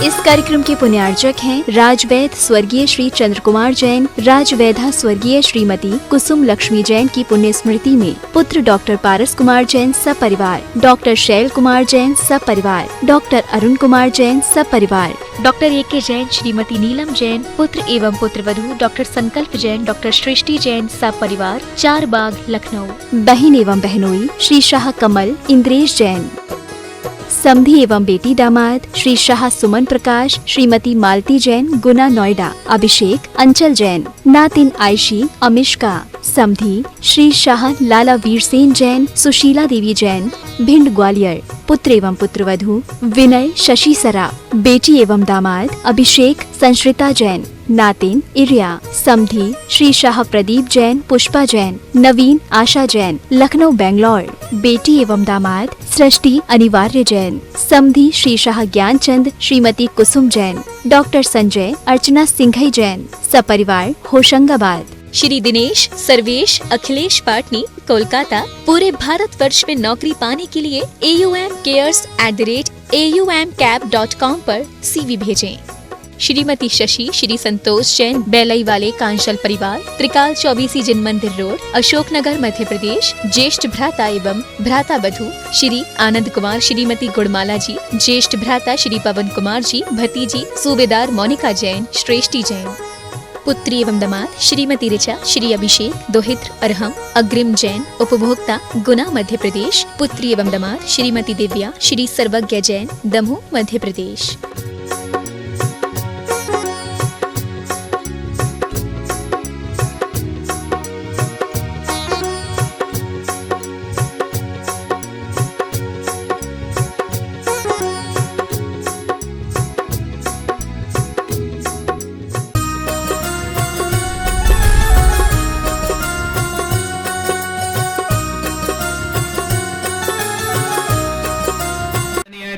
इस कार्यक्रम के पुण्यार्चक हैं राजवैद्य स्वर्गीय श्री चंद्र कुमार जैन, राजवैद्या स्वर्गीय श्रीमती कुसुम लक्ष्मी जैन की पुण्य स्मृति में पुत्र डॉक्टर पारस कुमार जैन सपरिवार, डॉक्टर शैल कुमार जैन सपरिवार, डॉक्टर अरुण कुमार जैन सपरिवार, डॉक्टर ए.के. जैन, श्रीमती नीलम जैन, पुत्र एवं पुत्रवधू डॉक्टर संकल्प जैन, डॉक्टर सृष्टि जैन सपरिवार, 4 बाग लखनऊ। बहन एवं बहनोई श्री शाह कमल इंद्रेश जैन, समधी एवं बेटी दामाद श्री शाह सुमन प्रकाश श्रीमती मालती जैन गुना नोएडा, अभिषेक अंचल जैन, नातिन आयशी अमिष्का, समधी श्री शाह लाला वीरसेन जैन सुशीला देवी जैन भिंड ग्वालियर, पुत्र एवं पुत्रवधू विनय शशि सरा, बेटी एवं दामाद अभिषेक संश्रिता जैन, नातिन इरिया, समधी श्री शाह प्रदीप जैन पुष्पा जैन, नवीन आशा जैन लखनऊ बेंगलोर, बेटी एवं दामाद सृष्टि अनिवार्य जैन, समधी श्री शाह ज्ञानचंद श्रीमती कुसुम जैन, डॉक्टर संजय अर्चना सिंघई जैन सपरिवार होशंगाबाद। श्री दिनेश सर्वेश अखिलेश पाटनी कोलकाता, पूरे भारतवर्ष में नौकरी पाने के लिए aumcares@aumcap.com पर CV भेजें। श्रीमती शशि श्री संतोष जैन बेलई वाले कांशल परिवार, त्रिकाल 24 जिन मंदिर रोड, अशोकनगर मध्य प्रदेश, ज्येष्ठ भ्राता एवं भ्राता वधू श्री आनंद कुमार श्रीमती गुड़माला जी, ज्येष्ठ भ्राता श्री पवन कुमार जी, भतीजी सूबेदार मोनिका जैन श्रेष्ठी जैन, पुत्री एवं दामाद श्रीमती ऋचा श्री अभिषेक दोहित्र अरहम अग्रिम जैन उपभोक्ता गुना मध्य प्रदेश, पुत्री एवं दामाद श्रीमती दिव्या श्री सर्वज्ञ जैन दमोह मध्य प्रदेश।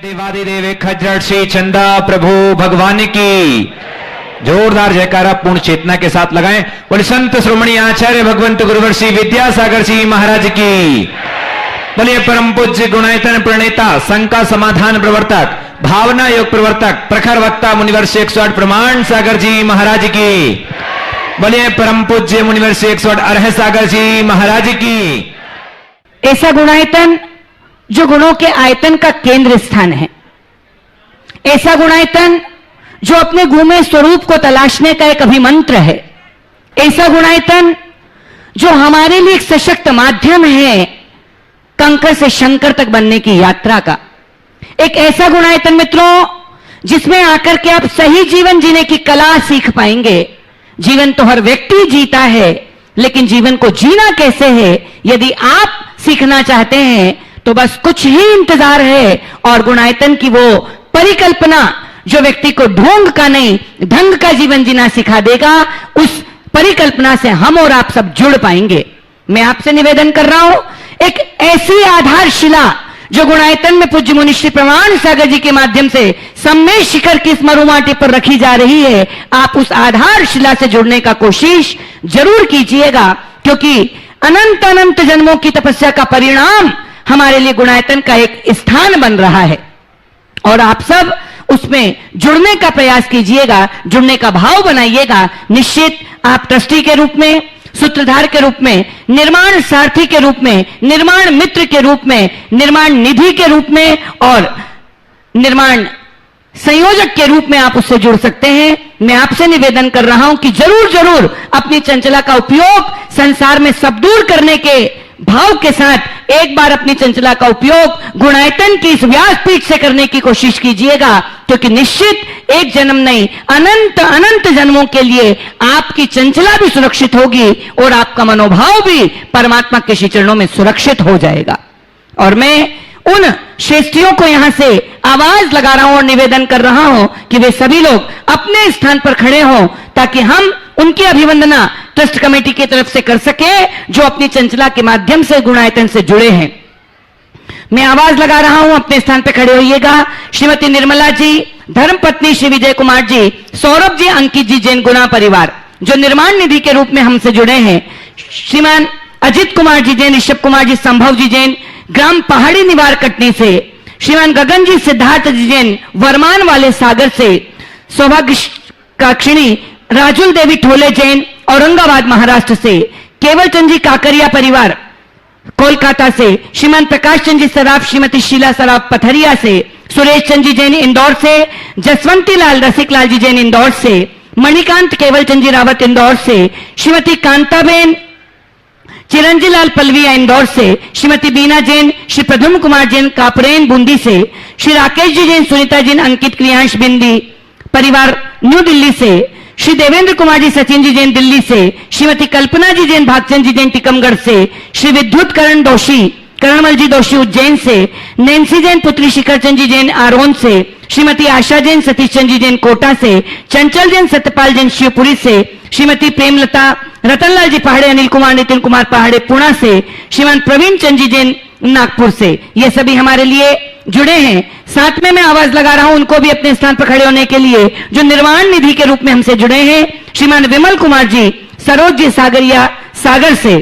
देवादिदेव खज्जर श्री चंदा प्रभु भगवान की जोरदार जयकारा पूर्ण चेतना के साथ लगाएं। बोले संत श्रोमणी आचार्य भगवंत गुरुवर श्री विद्यासागर जी महाराज की। बोलिए परम पूज्य गुणायतन प्रणेता, शंका समाधान प्रवर्तक, भावना योग प्रवर्तक, प्रखर वक्ता मुनिवर श्री 108 प्रमाण सागर जी महाराज की। बोलिए परम पूज्य मुनिवर श्री 108 अरह सागर जी महाराज की। ऐसा गुणायतन जो गुणों के आयतन का केंद्र स्थान है, ऐसा गुणायतन जो अपने गुमे स्वरूप को तलाशने का एक अभिमंत्र है, ऐसा गुणायतन जो हमारे लिए एक सशक्त माध्यम है कंकर से शंकर तक बनने की यात्रा का। एक ऐसा गुणायतन मित्रों जिसमें आकर के आप सही जीवन जीने की कला सीख पाएंगे। जीवन तो हर व्यक्ति जीता है, लेकिन जीवन को जीना कैसे है यदि आप सीखना चाहते हैं तो बस कुछ ही इंतजार है और गुणायतन की वो परिकल्पना जो व्यक्ति को ढोंग का नहीं ढंग का जीवन जीना सिखा देगा, उस परिकल्पना से हम और आप सब जुड़ पाएंगे। मैं आपसे निवेदन कर रहा हूं, एक ऐसी आधारशिला जो गुणायतन में पूज्य मुनि श्री प्रमाण सागर जी के माध्यम से सम्मेद शिखर की इस मरुमाटी पर रखी जा रही है, आप उस आधारशिला से जुड़ने का कोशिश जरूर कीजिएगा, क्योंकि अनंत अनंत जन्मों की तपस्या का परिणाम हमारे लिए गुणायतन का एक स्थान बन रहा है और आप सब उसमें जुड़ने का प्रयास कीजिएगा, जुड़ने का भाव बनाइएगा। निश्चित आप ट्रस्टी के रूप में, सूत्रधार के रूप में, निर्माण सारथी के रूप में, निर्माण मित्र के रूप में, निर्माण निधि के रूप में और निर्माण संयोजक के रूप में आप उससे जुड़ सकते हैं। मैं आपसे निवेदन कर रहा हूं कि जरूर जरूर अपनी चंचला का उपयोग संसार में सब दूर करने के भाव के साथ एक बार अपनी चंचला का उपयोग गुणायतन की इस व्यासपीठ से करने की कोशिश कीजिएगा, क्योंकि निश्चित एक जन्म नहीं अनंत अनंत जन्मों के लिए आपकी चंचला भी सुरक्षित होगी और आपका मनोभाव भी परमात्मा के श्री चरणों में सुरक्षित हो जाएगा। और मैं उन श्रेष्ठियों को यहां से आवाज लगा रहा हूं और निवेदन कर रहा हूं कि वे सभी लोग अपने स्थान पर खड़े हों ताकि हम उनकी अभिवंदना ट्रस्ट कमेटी की तरफ से कर सके जो अपनी चंचला के माध्यम से गुणायतन से जुड़े हैं। मैं आवाज लगा रहा हूं, अपने स्थान पर खड़े होइएगा। श्रीमती निर्मला जी, धर्मपत्नी श्री विजय कुमार जी, सौरभ जी, अंकित जी जैन गुना परिवार जो निर्माण निधि के रूप में हमसे जुड़े हैं, श्रीमान अजित कुमार जी जैन, ऋषभ कुमार जी, संभव जी जैन, ग्राम पहाड़ी निवार कटनी से, श्रीमान गगन जी सिद्धार्थ जी जैन वर्मान वाले सागर से, सौभाग्यकाक्षिणी राजुल देवी ठोले जैन औरंगाबाद महाराष्ट्र से, केवल चंद जी काकरिया परिवार कोलकाता से, श्रीमान प्रकाश चंद जी सराफ श्रीमती शीला सराफ पथरिया से, सुरेश चंद जी जैन इंदौर से, जसवंती लाल रसिक लाल जी जैन इंदौर से, मणिकांत केवल चंद जी रावत इंदौर से, श्रीमती कांताबेन चिरंजी लाल पलविया इंदौर से, श्रीमती बीना जैन श्री प्रद्युम्न कुमार जैन कापरेन बूंदी से, श्री राकेश जी जैन सुनीता जैन अंकित क्रियांश बिंदी परिवार न्यू दिल्ली से, श्री देवेंद्र कुमार जी सचिन जी जैन दिल्ली से, श्रीमती कल्पना जी जैन भागचंद जी जैन टीकमगढ़ से, श्री विद्युत करणमल जी दोषी उज्जैन से, नैन्सी जैन पुत्री शिखर चंद जी जैन आरोन से, श्रीमती आशा जैन सतीश चंद जी जैन कोटा से, चंचल जैन सत्यपाल जैन शिवपुरी से, श्रीमती प्रेमलता रतनलाल जी पहाड़े, अनिल कुमार नितिन कुमार पहाड़े पुणे से, श्रीमान प्रवीण चंद जी जैन नागपुर से, ये सभी हमारे लिए जुड़े हैं। साथ में मैं आवाज लगा रहा हूं उनको भी अपने स्थान पर खड़े होने के लिए, जो निर्वाण निधि के रूप में हमसे जुड़े हैं, श्रीमान विमल कुमार जी सरोज जी सागरिया सागर से,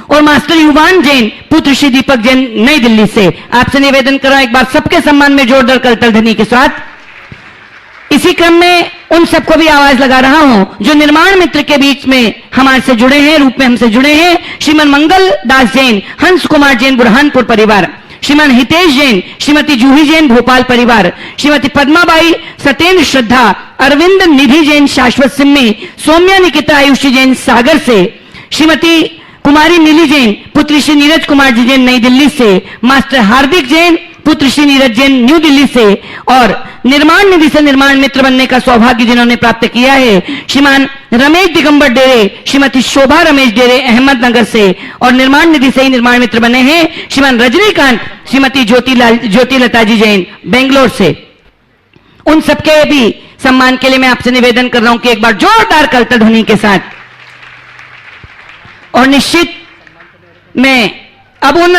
और मास्टर युवान जैन पुत्र श्री दीपक जैन नई दिल्ली से। आपसे निवेदन कर रहा हूं एक बार सबके सम्मान में जोरदार करतल ध्वनि के साथ। इसी क्रम में उन सबको भी आवाज लगा रहा हूं जो निर्माण मित्र के बीच में हमारे से जुड़े हैं, रूप में हमसे जुड़े हैं। श्रीमान मंगल दास जैन हंस कुमार जैन बुरहानपुर परिवार, श्रीमान हितेश जैन श्रीमती जूही जैन भोपाल परिवार, श्रीमती पद्माबाई सत्येंद्र श्रद्धा अरविंद निधि जैन शाश्वत सिम्मी, सौम्या निकिता आयुषी जैन सागर से, श्रीमती कुमारी नीली जैन पुत्री श्री नीरज कुमार जी जैन नई दिल्ली से, मास्टर हार्दिक जैन पुत्र श्री नीरज जैन न्यू दिल्ली से, और निर्माण निधि से निर्माण मित्र बनने का सौभाग्य जिन्होंने प्राप्त किया है श्रीमान रमेश दिगंबर डेरे श्रीमती शोभा रमेश डेरे अहमदनगर से, और निर्माण निधि से ही निर्माण मित्र बने हैं श्रीमान रजनीकांत श्रीमती ज्योति लता जी जैन बेंगलोर से। उन सबके भी सम्मान के लिए मैं आपसे निवेदन कर रहा हूं कि एक बार जोरदार करतल ध्वनि के साथ। और निश्चित मैं अब उन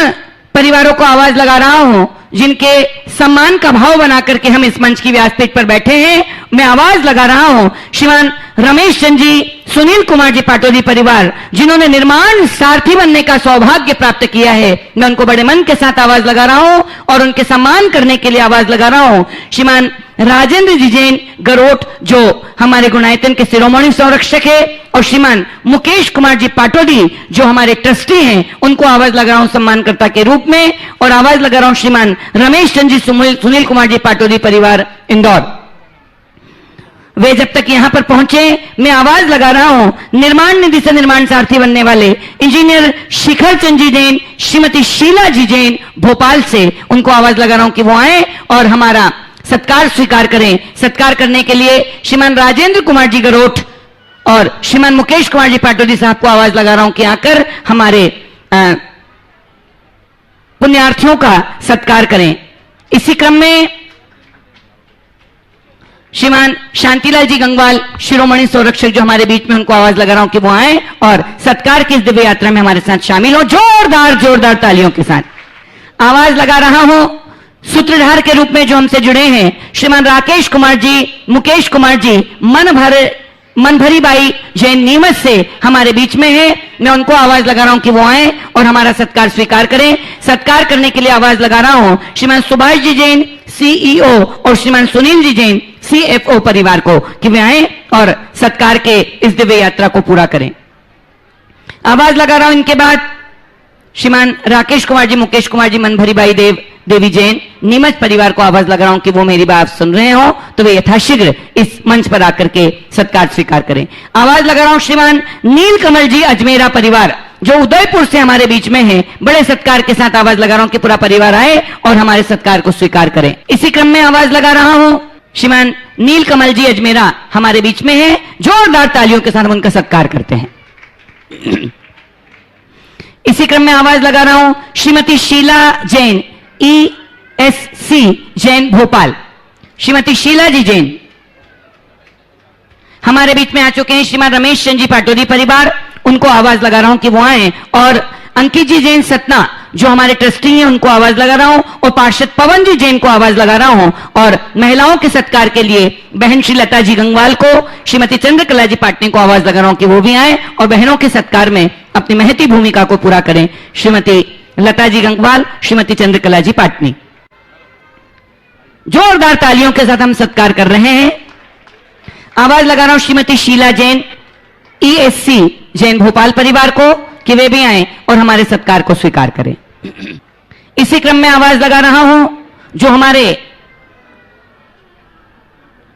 परिवारों को आवाज लगा रहा हूं जिनके सम्मान का भाव बना करके हम इस मंच की व्यासपीठ पर बैठे हैं। मैं आवाज लगा रहा हूं श्रीमान रमेश चंद जी सुनील कुमार जी पाटोदी परिवार, जिन्होंने निर्माण सारथी बनने का सौभाग्य प्राप्त किया है। मैं उनको बड़े मन के साथ आवाज लगा रहा हूं और उनके सम्मान करने के लिए आवाज लगा रहा हूं श्रीमान राजेंद्र जी जैन गरोट, जो हमारे गुणायतन के शिरोमणि संरक्षक है, और श्रीमान मुकेश कुमार जी पाटोदी जो हमारे ट्रस्टी हैं, उनको आवाज लगा रहा हूं सम्मानकर्ता के रूप में। और आवाज लगा रहा हूं श्रीमान रमेश चंद जी सुनील कुमार जी पाटोदी परिवार इंदौर। वे जब तक यहां पर पहुंचे मैं आवाज लगा रहा हूं निर्माण निधि से निर्माण सारथी बनने वाले इंजीनियर शिखर चंद जी जैन श्रीमती शीला जी जैन भोपाल से, उनको आवाज लगा रहा हूं कि वो आए और हमारा सत्कार स्वीकार करें। सत्कार करने के लिए श्रीमान राजेंद्र कुमार जी गरोठ और श्रीमान मुकेश कुमार जी पाटोदी साहब को आवाज लगा रहा हूं कि आकर हमारे पुण्यार्थियों का सत्कार करें। इसी क्रम में श्रीमान शांतिलाल जी गंगवाल शिरोमणि संरक्षक जो हमारे बीच में, उनको आवाज लगा रहा हूं कि वो आए और सत्कार की इस दिव्य यात्रा में हमारे साथ शामिल हो। जोरदार तालियों के साथ आवाज लगा रहा हूं सूत्रधार के रूप में जो हमसे जुड़े हैं श्रीमान राकेश कुमार जी मुकेश कुमार जी मनभरी बाई जैन नीमच से हमारे बीच में है। मैं उनको आवाज लगा रहा हूं कि वो आए और हमारा सत्कार स्वीकार करें। सत्कार करने के लिए आवाज लगा रहा हूं श्रीमान सुभाष जी जैन सीईओ और श्रीमान सुनील जी जैन सीएफओ परिवार को कि वे आए और सत्कार के इस दिव्य यात्रा को पूरा करें। आवाज लगा रहा हूं इनके बाद श्रीमान राकेश कुमार जी मुकेश कुमार जी मनभरी बाई देवी जैन नीमच परिवार को आवाज लगा रहा हूं कि वो मेरी बात सुन रहे हो तो वे यथाशीघ्र इस मंच पर आकर के सत्कार स्वीकार करें। आवाज लगा रहा हूं श्रीमान नील कमल जी अजमेरा परिवार जो उदयपुर से हमारे बीच में है। बड़े सत्कार के साथ आवाज लगा रहा हूं कि पूरा परिवार आए और हमारे सत्कार को स्वीकार करें। इसी क्रम में आवाज लगा रहा हूं श्रीमान नील कमल जी अजमेरा हमारे बीच में है। जोरदार तालियों के साथ हम उनका सत्कार करते हैं। इसी क्रम में आवाज लगा रहा हूं श्रीमती शीला जैन ESC जैन भोपाल। श्रीमती शीला जी जैन हमारे बीच में आ चुके हैं। श्रीमान रमेश चंद जी पाटोदी परिवार, उनको आवाज लगा रहा हूं कि वो आए। और अंकित जी जैन सतना जो हमारे ट्रस्टी हैं, उनको आवाज लगा रहा हूं। और पार्षद पवन जी जैन को आवाज लगा रहा हूं। और महिलाओं के सत्कार के लिए बहन श्री लता जी गंगवाल को, श्रीमती चंद्रकला जी पाटनी को आवाज लगा रहा हूं कि वो भी आए और बहनों के सत्कार में अपनी महती भूमिका को पूरा करें। श्रीमती लता जी गंगवाल, श्रीमती चंद्रकला जी पाटनी। जोरदार तालियों के साथ हम सत्कार कर रहे हैं। आवाज लगा रहा हूं श्रीमती शीला जैन, ESC जैन भोपाल परिवार को कि वे भी आए और हमारे सत्कार को स्वीकार करें। इसी क्रम में आवाज लगा रहा हूं जो हमारे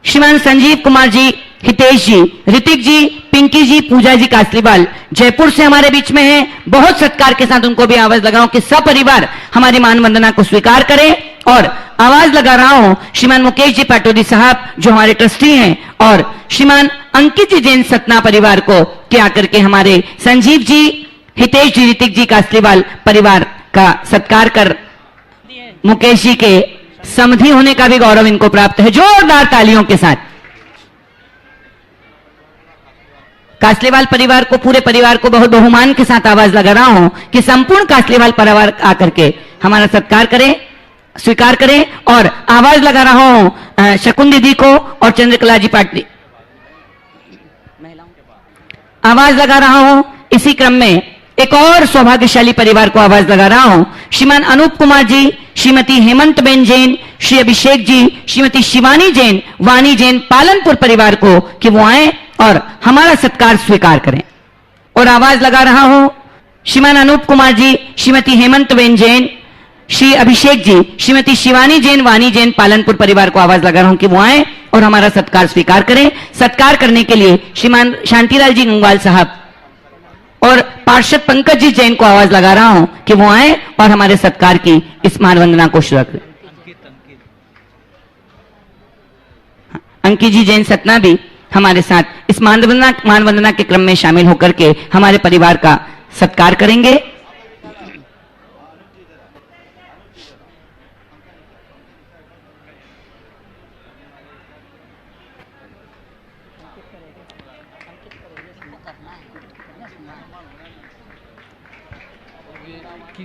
श्रीमान संजीव कुमार जी, हितेश जी, ऋतिक जी, पिंकी जी, पूजा जी कासलीवाल जयपुर से हमारे बीच में हैं। बहुत सत्कार के साथ उनको भी आवाज लगाऊं कि सपरिवार हमारी मान वंदना को स्वीकार करें। और आवाज लगा रहा हूं श्रीमान मुकेश जी पाटोदी साहब जो हमारे ट्रस्टी हैं और श्रीमान अंकित जी जैन सतना परिवार को कि आकर के हमारे संजीव जी, हितेश जी, ऋतिक जी कासलीवाल परिवार का सत्कार कर मुकेश जी के समधि होने का भी गौरव इनको प्राप्त है। जोरदार तालियों के साथ कासलीवाल परिवार को, पूरे परिवार को बहुत बहुमान के साथ आवाज लगा रहा हूं कि संपूर्ण कासलीवाल परिवार आकर के हमारा सत्कार करें, स्वीकार करें। और आवाज लगा रहा हूं शकुन दीदी को और चंद्रकला जी पाटली, आवाज लगा रहा हूं इसी क्रम में एक और सौभाग्यशाली परिवार को आवाज लगा रहा हूं श्रीमान अनूप कुमार जी, श्रीमती हेमंत बेन जैन, श्री अभिषेक जी, श्रीमती शिवानी जैन, वानी जैन पालनपुर परिवार को कि वो आए और हमारा सत्कार स्वीकार करें। और आवाज लगा रहा हूं श्रीमान अनूप कुमार जी, श्रीमती हेमंत बेन जैन, श्री अभिषेक जी, श्रीमती शिवानी जैन, वानी जैन पालनपुर परिवार को आवाज लगा रहा हूं कि वो आए और हमारा सत्कार स्वीकार करें। सत्कार करने के लिए श्रीमान शांतिलाल जी गंगवाल साहब और पार्षद पंकज जी जैन को आवाज लगा रहा हूं कि वो आए और हमारे सत्कार की इस मान वंदना को शुरू करें। अंकित जी जैन सतना भी हमारे साथ इस मान वंदना के क्रम में शामिल होकर के हमारे परिवार का सत्कार करेंगे।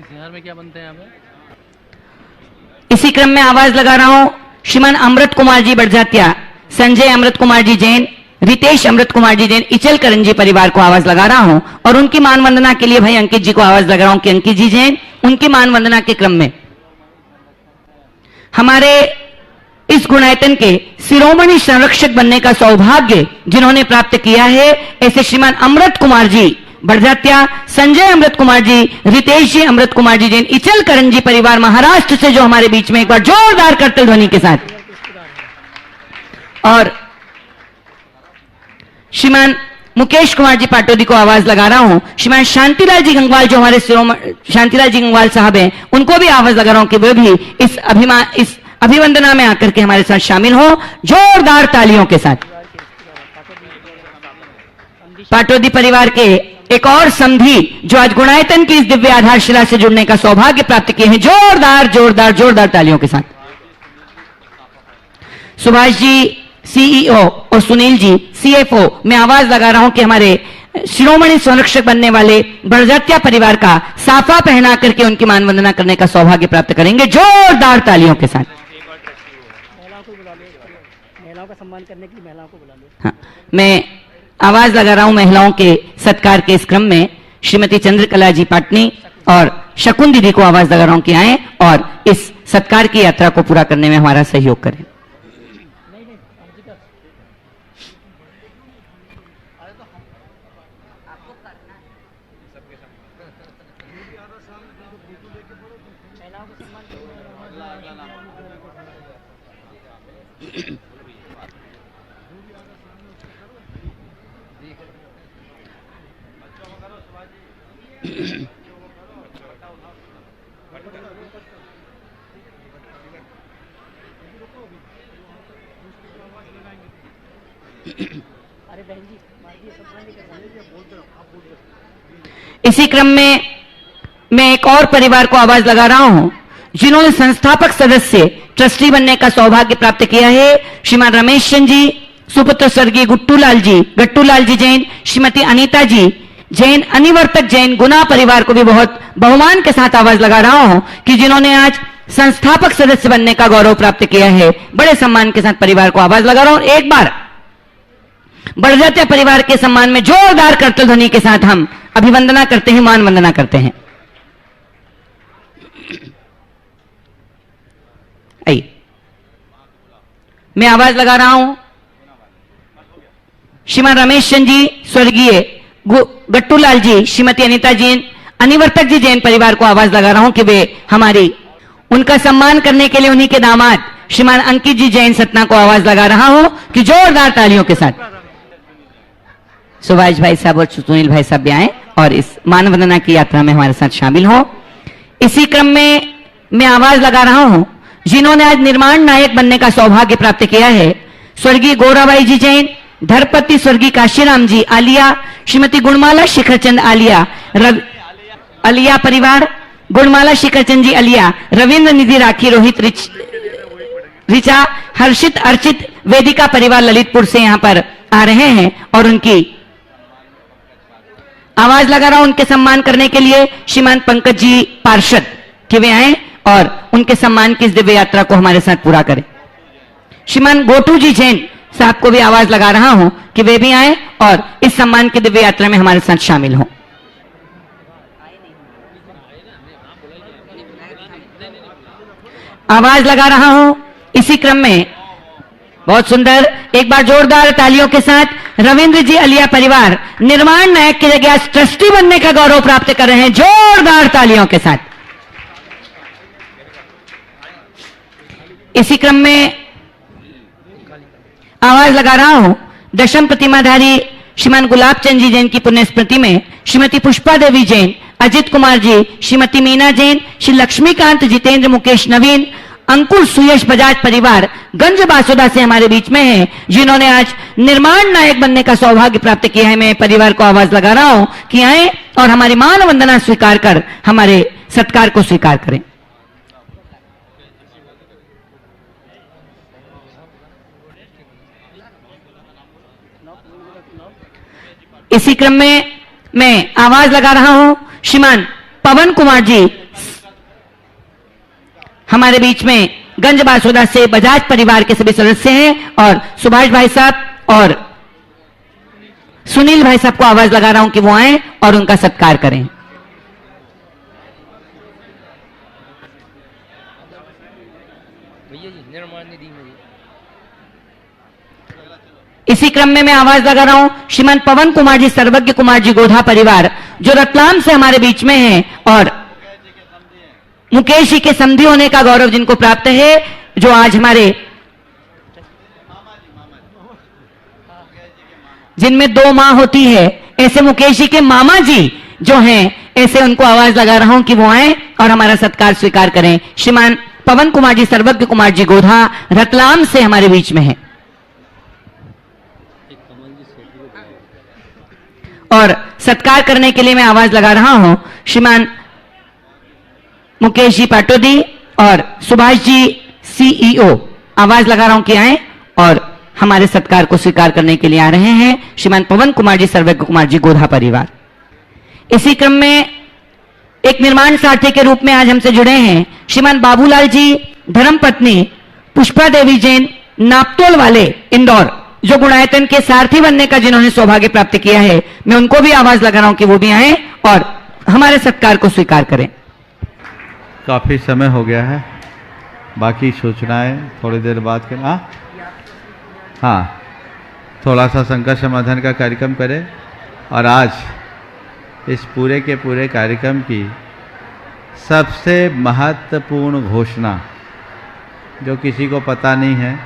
बिहार में क्या बनते हैं यहाँ पे? इसी क्रम में आवाज लगा रहा हूं श्रीमान अमृत कुमार जी बड़जात्या, संजय अमृत कुमार जी जैन, रितेश अमृत कुमार जी जैन इचल करंजी परिवार को आवाज लगा रहा हूं। और उनकी मान वंदना के लिए भाई अंकित जी को आवाज लगा रहा हूं कि अंकित जी जैन उनकी मान वंदना के क्रम में हमारे इस गुणायतन के शिरोमणि संरक्षक बनने का सौभाग्य जिन्होंने प्राप्त किया है, ऐसे श्रीमान अमृत कुमार जी बड़जात्या, संजय अमृत कुमार जी, रितेश जी अमृत कुमार जी जैन इचल करंजी परिवार महाराष्ट्र से जो हमारे बीच में एक बार जोरदार करतल ध्वनि के साथ। और श्रीमान मुकेश कुमार जी पाटोदी को आवाज लगा रहा हूं, श्रीमान शांतिलाल जी गंगवाल जो हमारे शांतिलाल जी गंगवाल साहब हैं उनको भी आवाज लगा रहा हूं कि वे भी इस अभिवंदना में आकर के हमारे साथ शामिल हो जोरदार तालियों के साथ। पाटोदी परिवार के एक और समधी जो आज गुणायतन की इस दिव्य आधारशिला से जुड़ने का सौभाग्य प्राप्त किए हैं, जोरदार जोरदार जोरदार तालियों के साथ। सुभाष जी CEO और सुनील जी CFO मैं आवाज लगा रहा हूं कि हमारे शिरोमणि संरक्षक बनने वाले बड़जात्या परिवार का साफा पहना करके उनकी मान वंदना करने का सौभाग्य प्राप्त करेंगे जोरदार तालियों के साथ। महिलाओं का सम्मान करने के लिए महिलाओं को बुला लो। हाँ, मैं आवाज लगा रहा हूं महिलाओं के सत्कार के इस क्रम में श्रीमती चंद्रकला जी पाटनी और शकुन दीदी को आवाज लगा रहा हूं कि आए और इस सत्कार की यात्रा को पूरा करने में हमारा सहयोग करें। इसी क्रम में मैं एक और परिवार को आवाज लगा रहा हूं जिन्होंने संस्थापक सदस्य ट्रस्टी बनने का सौभाग्य प्राप्त किया है, श्रीमान रमेश चंद जी, सुपुत्र स्वर्गीय गट्टूलाल जी जैन, श्रीमती अनीता जी जैन, अनिवर्तक जैन गुना परिवार को भी बहुत बहुमान के साथ आवाज लगा रहा हूं कि जिन्होंने आज संस्थापक सदस्य बनने का गौरव प्राप्त किया है। बड़े सम्मान के साथ परिवार को आवाज लगा रहा हूं। एक बार बड़जात्या परिवार के सम्मान में जोरदार करतल ध्वनि के साथ हम अभिवंदना करते हैं, मान वंदना करते हैं। आइए मैं आवाज लगा रहा हूं श्रीमान रमेश चंद जी स्वर्गीय गट्टूलाल जी, श्रीमती अनीता जैन, अनिवर्तक जी जैन परिवार को आवाज लगा रहा हूं कि वे हमारी उनका सम्मान करने के लिए उन्हीं के दामाद श्रीमान अंकित जी जैन सतना को आवाज लगा रहा हूं कि जोरदार तालियों के साथ सुभाष भाई साहब और सुनील भाई साहब भी आए और इस मानवंदना की यात्रा में हमारे साथ शामिल हो। इसी क्रम में मैं आवाज लगा रहा हूं जिन्होंने आज निर्माण नायक बनने का सौभाग्य प्राप्त किया है, स्वर्गीय गौराबाई जी जैन, धरपति स्वर्गीय काशीराम जी आलिया, श्रीमती गुणमाला शिखरचंद आलिया, अलिया परिवार, गुणमाला शिखरचंद जी अलिया, रविंद्र निधि राखी, रोहित रिचा, हर्षित अर्चित वेदिका परिवार ललितपुर से यहां पर आ रहे हैं और उनकी आवाज लगा रहा हूं उनके सम्मान करने के लिए श्रीमान पंकज जी पार्षद कि वे आए और उनके सम्मान की इस दिव्य यात्रा को हमारे साथ पूरा करें। श्रीमान गोटू जी जैन साहब को भी आवाज लगा रहा हूं कि वे भी आए और इस सम्मान की दिव्य यात्रा में हमारे साथ शामिल हों। आवाज लगा रहा हूं इसी क्रम में बहुत सुंदर एक बार जोरदार तालियों के साथ रविंद्र जी अलिया परिवार निर्माण नायक की जगह ट्रस्टी बनने का गौरव प्राप्त कर रहे हैं, जोरदार तालियों के साथ। इसी क्रम में आवाज लगा रहा हूं दशम प्रतिमाधारी श्रीमान गुलाब चंद जी जैन की पुण्य स्मृति में श्रीमती पुष्पा देवी जैन, अजित कुमार जी, श्रीमती मीना जैन, श्री लक्ष्मीकांत जितेंद्र मुकेश नवीन, अंकुर सुयश बजाज परिवार गंज बासुदा से हमारे बीच में है जिन्होंने आज निर्माण नायक बनने का सौभाग्य प्राप्त किया है। मैं परिवार को आवाज लगा रहा हूं कि आए और हमारी मान वंदना स्वीकार कर हमारे सत्कार को स्वीकार करें। इसी क्रम में मैं आवाज लगा रहा हूं श्रीमान पवन कुमार जी हमारे बीच में गंज बासुदा से बजाज परिवार के सभी सदस्य हैं और सुभाष भाई साहब और सुनील भाई साहब को आवाज लगा रहा हूं कि वो आए और उनका सत्कार करें। इसी क्रम में मैं आवाज लगा रहा हूं श्रीमान पवन कुमार जी सर्वज्ञ कुमार जी गोधा परिवार जो रतलाम से हमारे बीच में है और मुकेश जी के समधी होने का गौरव जिनको प्राप्त है, जो आज हमारे जिनमें 2 मां होती है ऐसे मुकेश जी के मामा जी जो हैं ऐसे उनको आवाज लगा रहा हूं कि वो आए और हमारा सत्कार स्वीकार करें। श्रीमान पवन कुमार जी सर्वज्ञ कुमार जी गोधा रतलाम से हमारे बीच में है और सत्कार करने के लिए मैं आवाज लगा रहा हूं श्रीमान मुकेश जी पाटोदी और सुभाष जी सीईओ, आवाज लगा रहा हूं कि आए और हमारे सत्कार को स्वीकार करने के लिए आ रहे हैं श्रीमान पवन कुमार जी सर्वज्ञ कुमार जी गोधा परिवार। इसी क्रम में एक निर्माण सारथी के रूप में आज हमसे जुड़े हैं श्रीमान बाबूलाल जी धर्मपत्नी पुष्पा देवी जैन नापतोल वाले इंदौर, जो गुणायतन के सारथी बनने का जिन्होंने सौभाग्य प्राप्त किया है। मैं उनको भी आवाज लगा रहा हूं कि वो भी आए और हमारे सत्कार को स्वीकार करें। काफ़ी समय हो गया है, बाकी सूचनाएं थोड़ी देर बाद करें। हाँ, थोड़ा सा संकट समाधान का कार्यक्रम करें और आज इस पूरे के पूरे कार्यक्रम की सबसे महत्वपूर्ण घोषणा जो किसी को पता नहीं है,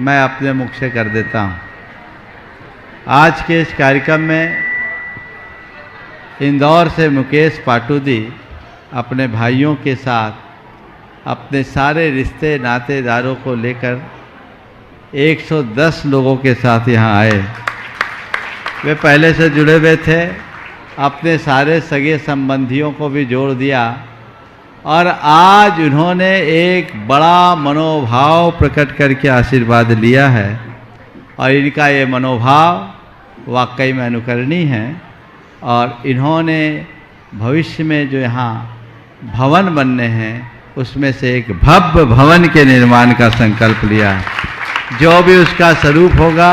मैं अपने मुख से कर देता हूँ। आज के इस कार्यक्रम में इंदौर से मुकेश पाटोदी अपने भाइयों के साथ अपने सारे रिश्ते नातेदारों को लेकर 110 लोगों के साथ यहाँ आए। वे पहले से जुड़े हुए थे, अपने सारे सगे संबंधियों को भी जोड़ दिया और आज उन्होंने एक बड़ा मनोभाव प्रकट करके आशीर्वाद लिया है और इनका ये मनोभाव वाकई में अनुकरणीय है और इन्होंने भविष्य में जो यहाँ भवन बनने हैं उसमें से एक भव्य भवन के निर्माण का संकल्प लिया है। जो भी उसका स्वरूप होगा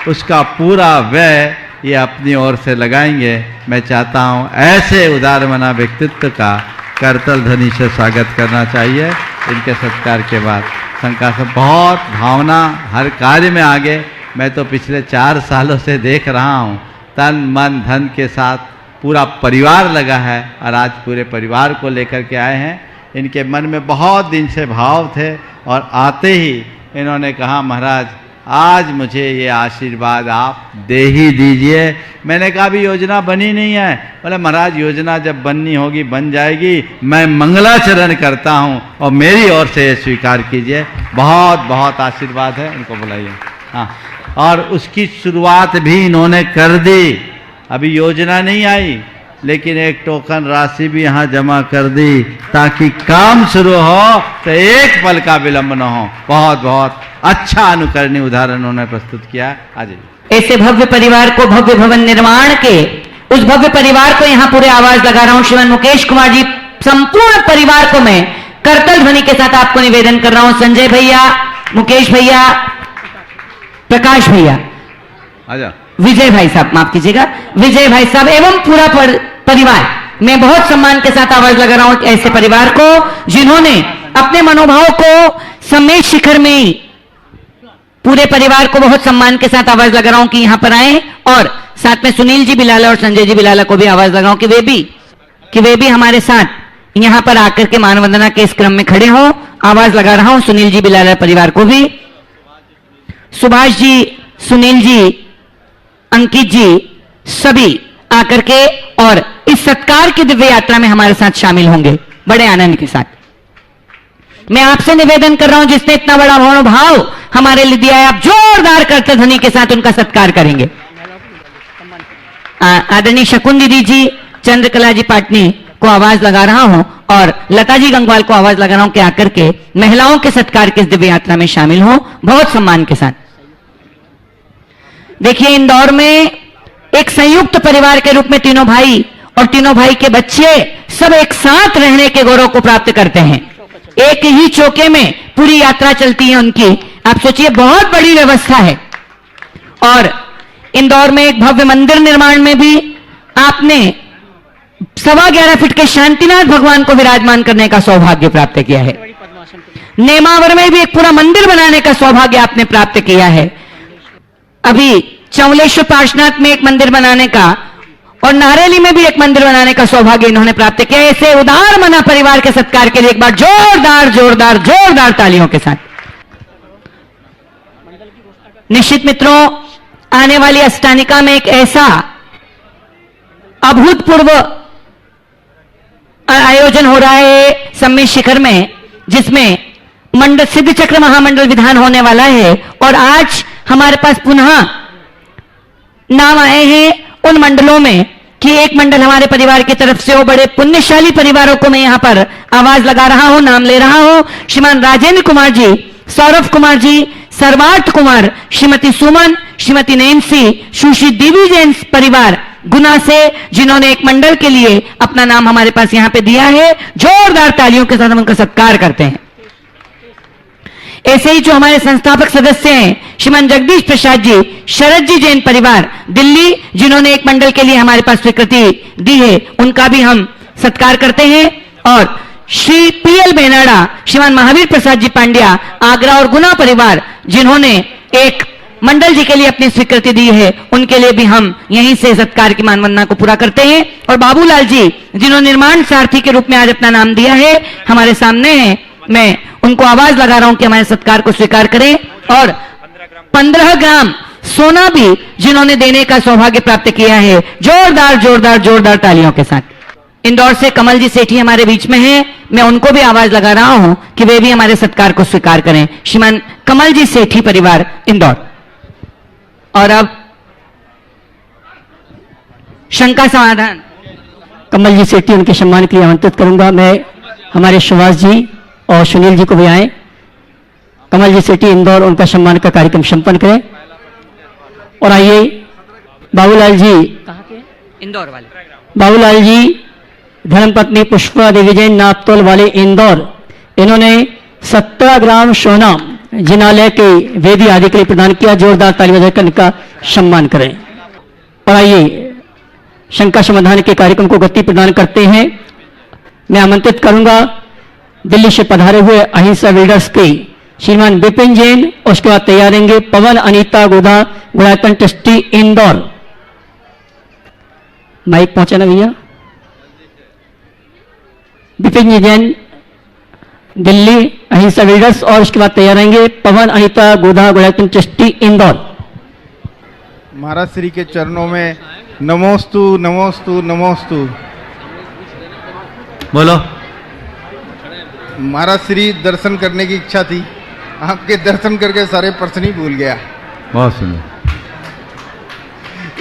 उसका पूरा व्यय ये अपनी ओर से लगाएंगे। मैं चाहता हूँ ऐसे उदारमना व्यक्तित्व का करतल ध्वनि से स्वागत करना चाहिए इनके सत्कार के बाद। शंका से बहुत भावना हर कार्य में आगे। मैं तो पिछले 4 सालों से देख रहा हूँ, तन मन धन के साथ पूरा परिवार लगा है और आज पूरे परिवार को लेकर के आए हैं। इनके मन में बहुत दिन से भाव थे और आते ही इन्होंने कहा महाराज आज मुझे ये आशीर्वाद आप दे ही दीजिए। मैंने कहा अभी योजना बनी नहीं है। बोले महाराज योजना जब बननी होगी बन जाएगी, मैं मंगलाचरण करता हूँ और मेरी ओर से ये स्वीकार कीजिए। बहुत बहुत आशीर्वाद है, इनको बुलाइए। हाँ, और उसकी शुरुआत भी इन्होंने कर दी। अभी योजना नहीं आई लेकिन एक टोकन राशि भी यहाँ जमा कर दी ताकि काम शुरू हो तो एक पल का विलंब न हो। बहुत बहुत अच्छा अनुकरणीय उदाहरण उन्होंने प्रस्तुत किया। आज ऐसे भव्य परिवार को, भव्य भवन निर्माण के उस भव्य परिवार को यहाँ पूरे आवाज लगा रहा हूं। श्रीमान मुकेश कुमार जी, संपूर्ण परिवार को मैं करतल ध्वनि के साथ आपको निवेदन कर रहा हूं। संजय भैया, मुकेश भैया, प्रकाश भैया, आजा, विजय भाई साहब, माफ कीजिएगा, विजय भाई साहब एवं पूरा परिवार, मैं बहुत सम्मान के साथ आवाज लगा रहा हूं ऐसे परिवार को जिन्होंने अपने मनोभाव को समेत शिखर में पूरे परिवार को बहुत सम्मान के साथ आवाज लगा रहा हूं कि यहां पर आए और साथ में सुनील जी बिलाला और संजय जी बिलाला को भी आवाज लगाऊं कि वे भी हमारे साथ यहां पर आकर के मानवंदना के इस क्रम में खड़े हो। आवाज लगा रहा हूं सुनील जी बिलाला परिवार को भी, सुभाष जी, सुनील जी, अंकित जी, सभी आकर के और इस सत्कार की दिव्य यात्रा में हमारे साथ शामिल होंगे बड़े आनंद के साथ। मैं आपसे निवेदन कर रहा हूं जिसने इतना बड़ा मनोभाव हमारे लिए दिया है, आप जोरदार करते ध्वनि के साथ उनका सत्कार करेंगे। आदरणीय शकुन दीदी जी, चंद्रकला जी पाटनी को आवाज लगा रहा हूं और लता जी गंगवाल को आवाज लगा रहा हूं कि आकर के महिलाओं के सत्कार की इस दिव्य यात्रा में शामिल हो बहुत सम्मान के साथ। देखिए, इंदौर में एक संयुक्त परिवार के रूप में तीनों भाई और तीनों भाई के बच्चे सब एक साथ रहने के गौरव को प्राप्त करते हैं। एक ही चौके में पूरी यात्रा चलती है उनकी। आप सोचिए, बहुत बड़ी व्यवस्था है। और इंदौर में एक भव्य मंदिर निर्माण में भी आपने 11.25 फीट के शांतिनाथ भगवान को विराजमान करने का सौभाग्य प्राप्त किया है। नेमावर में भी एक पूरा मंदिर बनाने का सौभाग्य आपने प्राप्त किया है। अभी चौलेश्वर पार्श्वनाथ में एक मंदिर बनाने का और नारेली में भी एक मंदिर बनाने का सौभाग्य इन्होंने प्राप्त किया। ऐसे उदार मना परिवार के सत्कार के लिए एक बार जोरदार जोरदार जोरदार तालियों के साथ। निश्चित मित्रों, आने वाली अष्टानिका में एक ऐसा अभूतपूर्व आयोजन हो रहा है सम्मेत शिखर में, जिसमें मंडल सिद्ध चक्र महामंडल विधान होने वाला है। और आज हमारे पास पुनः नाम आए हैं उन मंडलों में कि एक मंडल हमारे परिवार की तरफ से हो। बड़े पुण्यशाली परिवारों को मैं यहां पर आवाज लगा रहा हूं, नाम ले रहा हूं। श्रीमान राजेंद्र कुमार जी, सौरभ कुमार जी, सर्वार्थ कुमार, श्रीमती सुमन, श्रीमती नैन्सी, सुश्री देवी जैन परिवार गुना से, जिन्होंने एक मंडल के लिए अपना नाम हमारे पास यहां पे दिया है। जोरदार तालियों के साथ हम उनका सत्कार करते हैं। ऐसे ही जो हमारे संस्थापक सदस्य हैं, श्रीमान जगदीश प्रसाद जी, शरद जी जैन परिवार दिल्ली, जिन्होंने एक मंडल के लिए हमारे पास स्वीकृति दी है, उनका भी हम सत्कार करते हैं। और श्री पीएल बेनाडा, श्रीमान महावीर प्रसाद जी पांड्या, आगरा और गुना परिवार, जिन्होंने एक मंडल जी के लिए अपनी स्वीकृति दी है, उनके लिए भी हम यहीं से सत्कार की मानवंदना को पूरा करते हैं। और बाबूलाल जी, जिन्होंने निर्माण सारथी के रूप में आज अपना नाम दिया है, हमारे सामने है, मैं उनको आवाज लगा रहा हूं कि हमारे सत्कार को स्वीकार करें। और 15 ग्राम सोना भी जिन्होंने देने का सौभाग्य प्राप्त किया है, जोरदार जोरदार जोरदार तालियों के साथ। इंदौर से कमल जी सेठी हमारे बीच में हैं, मैं उनको भी आवाज लगा रहा हूं कि वे भी हमारे सत्कार को स्वीकार करें। श्रीमान कमल जी सेठी परिवार इंदौर। और अब शंका समाधान कमल जी सेठी, उनके सम्मान के लिए आमंत्रित करूंगा। मैं हमारे सुभाष जी और सुनील जी को भी आए। कमल जी सेठी इंदौर, उनका सम्मान का कार्यक्रम संपन्न करें। और आइए बाबूलाल जी, कहां के? इंदौर वाले बाबूलाल जी धर्मपत्नी पुष्पा देवी जैन नापतोल वाले इंदौर, इन्होंने 17 ग्राम सोना जिनालय के वेदी आदि के लिए प्रदान किया। जोरदार ताली बजाकर इनका सम्मान करें। और आइए शंका समाधान के कार्यक्रम को गति प्रदान करते हैं। मैं आमंत्रित करूंगा दिल्ली से पधारे हुए अहिंसा बिल्डर्स के श्रीमान विपिन जैन, उसके बाद तैयार रहेंगे पवन अनीता गोदा, गुणायतन ट्रस्टी इंदौर। माइक पहुंचा ना भैया। विपिन जैन दिल्ली अहिंसा लीडर्स, और उसके बाद तैयार रहेंगे पवन अनीता गोदा, गुणायतन ट्रस्टी इंदौर। महाराज श्री के चरणों में नमोस्तु नमोस्तु नमोस्तु। बोलो। महाराज श्री दर्शन करने की इच्छा थी, आपके दर्शन करके सारे प्रश्न ही भूल गया। बहुत सुंदर।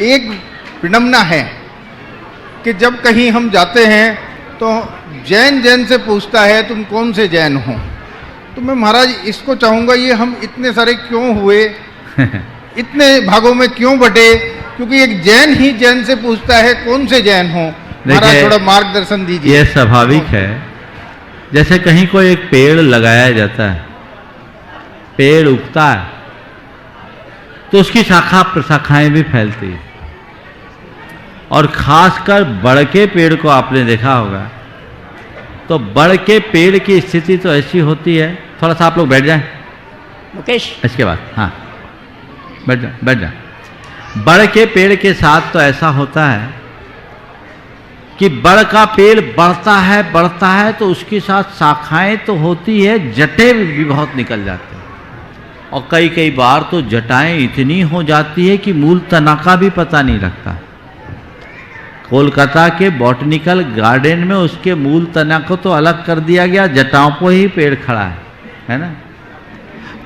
एक विडंबना है कि जब कहीं हम जाते हैं तो जैन से पूछता है तुम कौन से जैन हो। तो मैं महाराज इसको चाहूंगा, ये हम इतने सारे क्यों हुए, इतने भागों में क्यों बटे? क्योंकि एक जैन ही जैन से पूछता है कौन से जैन हो। महाराज थोड़ा मार्गदर्शन दीजिए। यह स्वाभाविक है। जैसे कहीं कोई एक पेड़ लगाया जाता है, पेड़ उगता है तो उसकी शाखा प्रशाखाएं भी फैलती है, और खासकर बड़ के पेड़ को आपने देखा होगा तो बड़ के पेड़ की स्थिति तो ऐसी होती है। थोड़ा सा आप लोग बैठ जाएं मुकेश, इसके बाद। हाँ, बैठ जाओ बैठ जाओ। बड़ के पेड़ के साथ तो ऐसा होता है कि बड़ का पेड़ बढ़ता है तो उसके साथ शाखाएं तो होती है, जटें भी बहुत निकल जाते हैं, और कई बार तो जटाएं इतनी हो जाती है कि मूल तना का भी पता नहीं लगता। कोलकाता के बॉटनिकल गार्डन में उसके मूल तना को तो अलग कर दिया गया, जटाओं को ही पेड़ खड़ा है ना।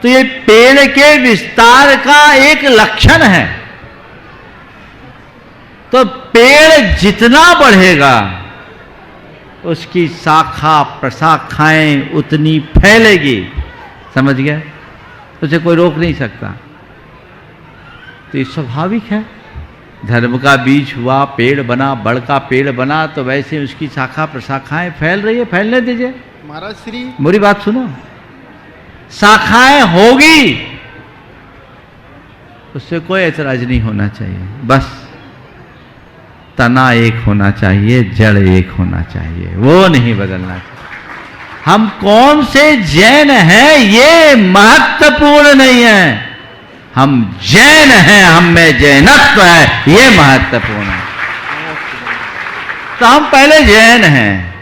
तो ये पेड़ के विस्तार का एक लक्षण है। तो पेड़ जितना बढ़ेगा उसकी शाखा प्रशाखाएं उतनी फैलेगी। समझ गए? उसे कोई रोक नहीं सकता। तो ये स्वाभाविक है। धर्म का बीज हुआ, पेड़ बना, बड़ का पेड़ बना, तो वैसे उसकी शाखा प्रशाखाएं फैल रही है, फैलने दीजिए। महाराज श्री मेरी बात सुनो, शाखाएं होगी, उससे कोई ऐतराज नहीं होना चाहिए। बस तना एक होना चाहिए, जड़ एक होना चाहिए, वो नहीं बदलना चाहिए। हम कौन से जैन हैं ये महत्वपूर्ण नहीं है, हम जैन हैं, हम में जैनत्व है, ये महत्वपूर्ण है। तो हम पहले जैन हैं,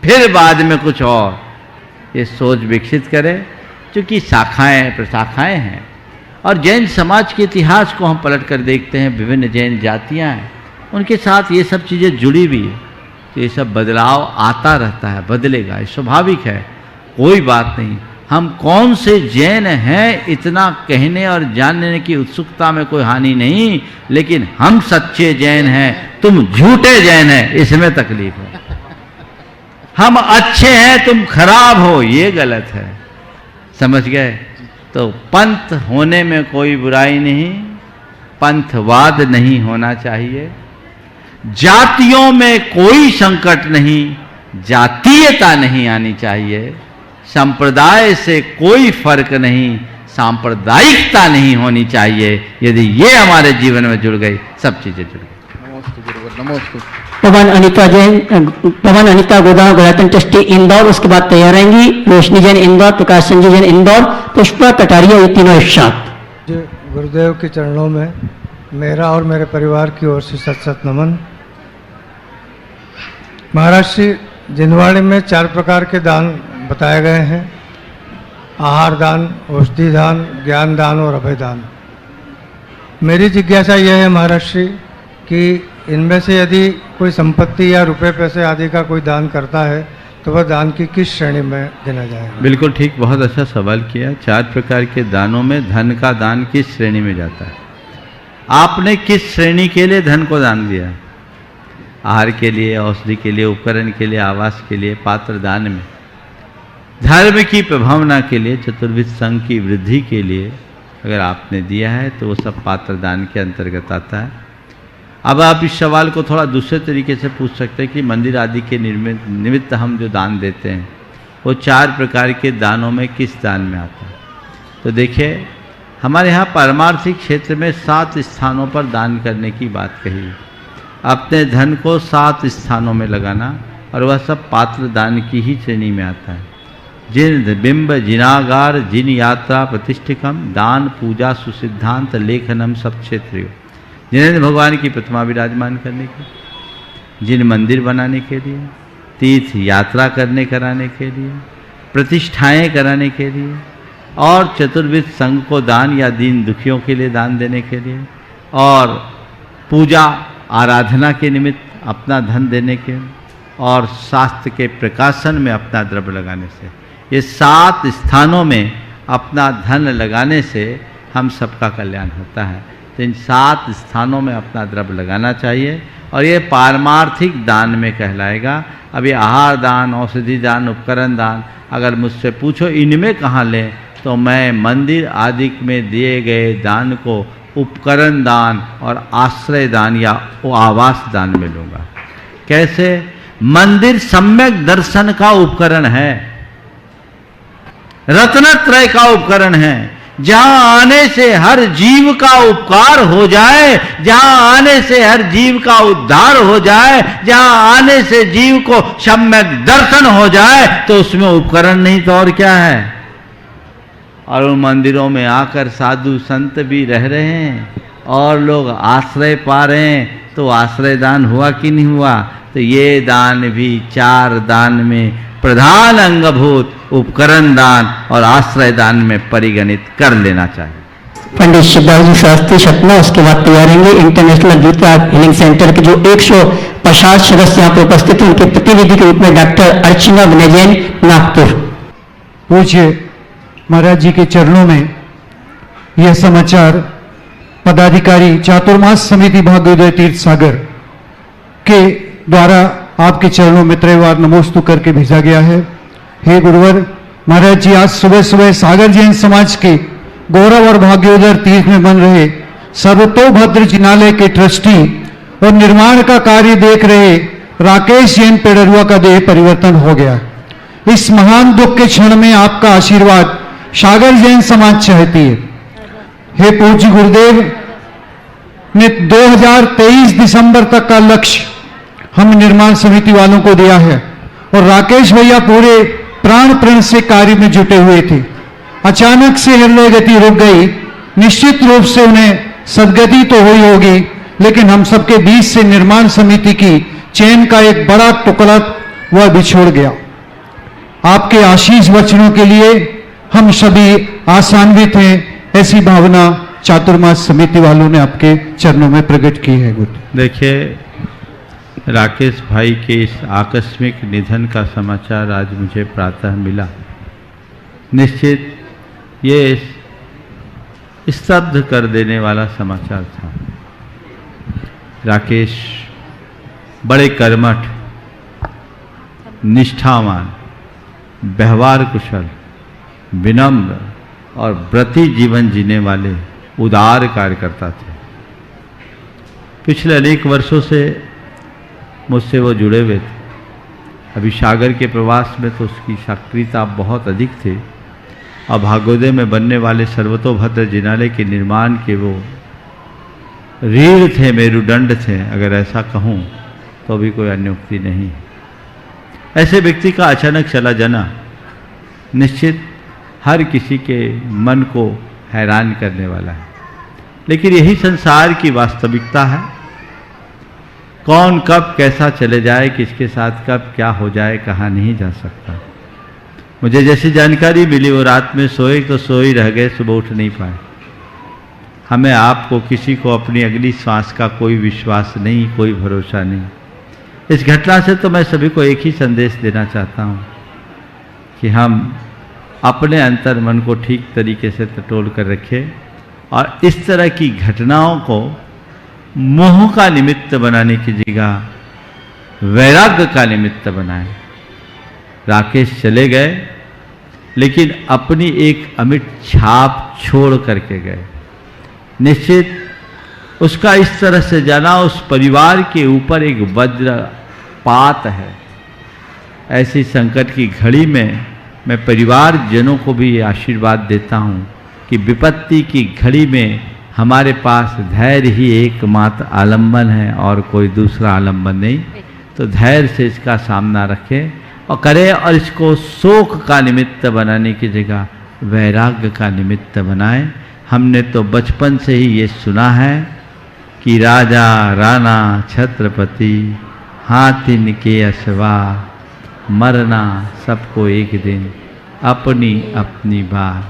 फिर बाद में कुछ और ये सोच विकसित करें। क्योंकि शाखाएं प्रशाखाएं हैं, और जैन समाज के इतिहास को हम पलट कर देखते हैं, विभिन्न जैन जातियां हैं, उनके साथ ये सब चीज़ें जुड़ी हुई है। तो ये सब बदलाव आता रहता है, बदलेगा, ये स्वाभाविक है, कोई बात नहीं। हम कौन से जैन हैं इतना कहने और जानने की उत्सुकता में कोई हानि नहीं, लेकिन हम सच्चे जैन हैं, तुम झूठे जैन हैं, इसमें तकलीफ है। हम अच्छे हैं, तुम खराब हो, ये गलत है। समझ गए? तो पंथ होने में कोई बुराई नहीं, पंथवाद नहीं होना चाहिए। जातियों में कोई संकट नहीं, जातीयता नहीं आनी चाहिए। संप्रदाय से कोई फर्क नहीं, सांप्रदायिकता नहीं होनी चाहिए। यदि ये हमारे जीवन में जुड़ गई, सब चीजें जुड़ गई। नमोस्तु गुरुवर, नमोस्तु। पवन अनीता जैन, पवन अनीता गोदा, गुणायतन ट्रस्टी इंदौर, उसके बाद तैयार रहेंगी रोशनी जैन इंदौर, प्रकाश संजय जैन इंदौर, पुष्पा कटारिया, ये तीनों एक साथ। गुरुदेव के चरणों में मेरा और मेरे परिवार की ओर से सत सत नमन। महाराज श्री जिनवाड़े में 4 प्रकार के दान बताए गए हैं: आहार दान, औषधि दान, ज्ञान दान और अभय दान। मेरी जिज्ञासा यह है महाराज श्री कि इनमें से यदि कोई संपत्ति या रुपए पैसे आदि का कोई दान करता है तो वह दान की किस श्रेणी में गिना जाएगा? बिल्कुल ठीक, बहुत अच्छा सवाल किया। 4 प्रकार के दानों में धन का दान किस श्रेणी में जाता है? आपने किस श्रेणी के लिए धन को दान दिया? आहार के लिए, औषधि के लिए, उपकरण के लिए, आवास के लिए, पात्र दान में, धर्म की प्रभावना के लिए, चतुर्विध संघ की वृद्धि के लिए अगर आपने दिया है तो वो सब पात्र दान के अंतर्गत आता है। अब आप इस सवाल को थोड़ा दूसरे तरीके से पूछ सकते हैं कि मंदिर आदि के निमित्त हम जो दान देते हैं वो 4 प्रकार के दानों में किस दान में आता है? तो देखिए, हमारे यहाँ पारमार्थिक क्षेत्र में 7 स्थानों पर दान करने की बात कही है। अपने धन को 7 स्थानों में लगाना, और वह सब पात्र दान की ही श्रेणी में आता है। जिन बिंब जिनागार जिन यात्रा प्रतिष्ठिकम दान पूजा सुसिद्धांत लेखनम सब क्षेत्रियों, जिन्हें भगवान की प्रतिमा विराजमान करने के, जिन मंदिर बनाने के लिए, तीर्थ यात्रा करने कराने के लिए, प्रतिष्ठाएं कराने के लिए, और चतुर्विध संघ को दान या दीन दुखियों के लिए दान देने के लिए, और पूजा आराधना के निमित्त अपना धन देने के, और शास्त्र के प्रकाशन में अपना द्रव्य लगाने से, ये 7 स्थानों में अपना धन लगाने से हम सबका कल्याण होता है। तो इन 7 स्थानों में अपना द्रव्य लगाना चाहिए और ये पारमार्थिक दान में कहलाएगा। अभी आहार दान, औषधि दान, उपकरण दान, अगर मुझसे पूछो इनमें कहाँ लें, तो मैं मंदिर आदि में दिए गए दान को उपकरण दान और आश्रय दान या आवास दान में लूँगा। कैसे? मंदिर सम्यक दर्शन का उपकरण है, रत्नत्रय का उपकरण है, जहां आने से हर जीव का उपकार हो जाए, जहां आने से हर जीव का उद्धार हो जाए, जहां आने से जीव को सम्यक दर्शन हो जाए, तो उसमें उपकरण नहीं तो और क्या है। और उन मंदिरों में आकर साधु संत भी रह रहे हैं और लोग आश्रय पा रहे हैं, तो आश्रय दान हुआ कि नहीं हुआ? तो ये दान भी 4 दान में प्रधान अंगभूत उपकरण दान और आश्रय दान में परिगणित कर लेना चाहिए। पंडित शिवदास जी शास्त्री सतना, उसके बाद तैयारेंगे इंटरनेशनल गीता हीलिंग सेंटर के जो 150 सदस्य यहाँ पर उपस्थित हैं, उनके प्रतिनिधि के रूप में डॉक्टर अर्चना विनय जैन, नागपुर। पूज्य महाराज जी के चरणों में यह समाचार पदाधिकारी चातुर्मास समिति भाग्योदय तीर्थ सागर के द्वारा आपके चरणों में त्रयवार नमोस्तु करके भेजा गया है। हे गुरुवर महाराज जी, आज सुबह सुबह सागर जैन समाज के गौरव और भाग्योदय तीर्थ में बन रहे सर्वतोभद्र जिनालय के ट्रस्टी और निर्माण का कार्य देख रहे राकेश जैन पेड़रुआ का देह परिवर्तन हो गया। इस महान दुख के क्षण में आपका आशीर्वाद सागर जैन समाज चाहती है। हे पूज्य गुरुदेव ने 2023 दिसंबर तक का लक्ष्य हम निर्माण समिति वालों को दिया है और राकेश भैया पूरे प्राण प्रण से कार्य में जुटे हुए थे। अचानक से हृदय गति रुक गई। निश्चित रूप से उन्हें सदगति तो हुई होगी, लेकिन हम सबके बीच से निर्माण समिति की चैन का एक बड़ा टुकड़ा वह बिछोड़ गया। आपके आशीष वचनों के लिए हम सभी आशान्वित हैं, ऐसी भावना चातुर्मास समिति वालों ने आपके चरणों में प्रकट की है। देखिए, राकेश भाई के इस आकस्मिक निधन का समाचार आज मुझे प्रातः मिला। निश्चित ये स्तब्ध कर देने वाला समाचार था। राकेश बड़े कर्मठ, निष्ठावान, व्यवहार कुशल, विनम्र और व्रती जीवन जीने वाले उदार कार्यकर्ता थे। पिछले अनेक वर्षों से मुझसे वो जुड़े हुए थे। अभी सागर के प्रवास में तो उसकी सक्रियता बहुत अधिक थी और भाग्योदय में बनने वाले सर्वतोभद्र जिनालय के निर्माण के वो रीढ़ थे, मेरुदंड थे, अगर ऐसा कहूँ तो भी कोई अन्योक्ति नहीं। ऐसे व्यक्ति का अचानक चला जाना निश्चित हर किसी के मन को हैरान करने वाला है, लेकिन यही संसार की वास्तविकता है। कौन कब कैसा चले जाए, किसके साथ कब क्या हो जाए, कहा नहीं जा सकता। मुझे जैसी जानकारी मिली वो रात में सोए तो सोए रह गए, सुबह उठ नहीं पाए। हमें आपको किसी को अपनी अगली श्वास का कोई विश्वास नहीं, कोई भरोसा नहीं। इस घटना से तो मैं सभी को एक ही संदेश देना चाहता हूँ कि हम अपने अंतर मन को ठीक तरीके से टटोल कर रखें और इस तरह की घटनाओं को मोह का निमित्त बनाने की जगह वैराग्य का निमित्त बनाएं। राकेश चले गए, लेकिन अपनी एक अमिट छाप छोड़ करके गए। निश्चित उसका इस तरह से जाना उस परिवार के ऊपर एक वज्रपात है। ऐसी संकट की घड़ी में मैं परिवार जनों को भी आशीर्वाद देता हूँ कि विपत्ति की घड़ी में हमारे पास धैर्य ही एकमात्र आलंबन है और कोई दूसरा आलंबन नहीं। तो धैर्य से इसका सामना रखें और करें, और इसको शोक का निमित्त बनाने की जगह वैराग्य का निमित्त बनाएं। हमने तो बचपन से ही ये सुना है कि राजा राणा छत्रपति हाथिन के अशवार, मरना सबको एक दिन, अपनी अपनी बार।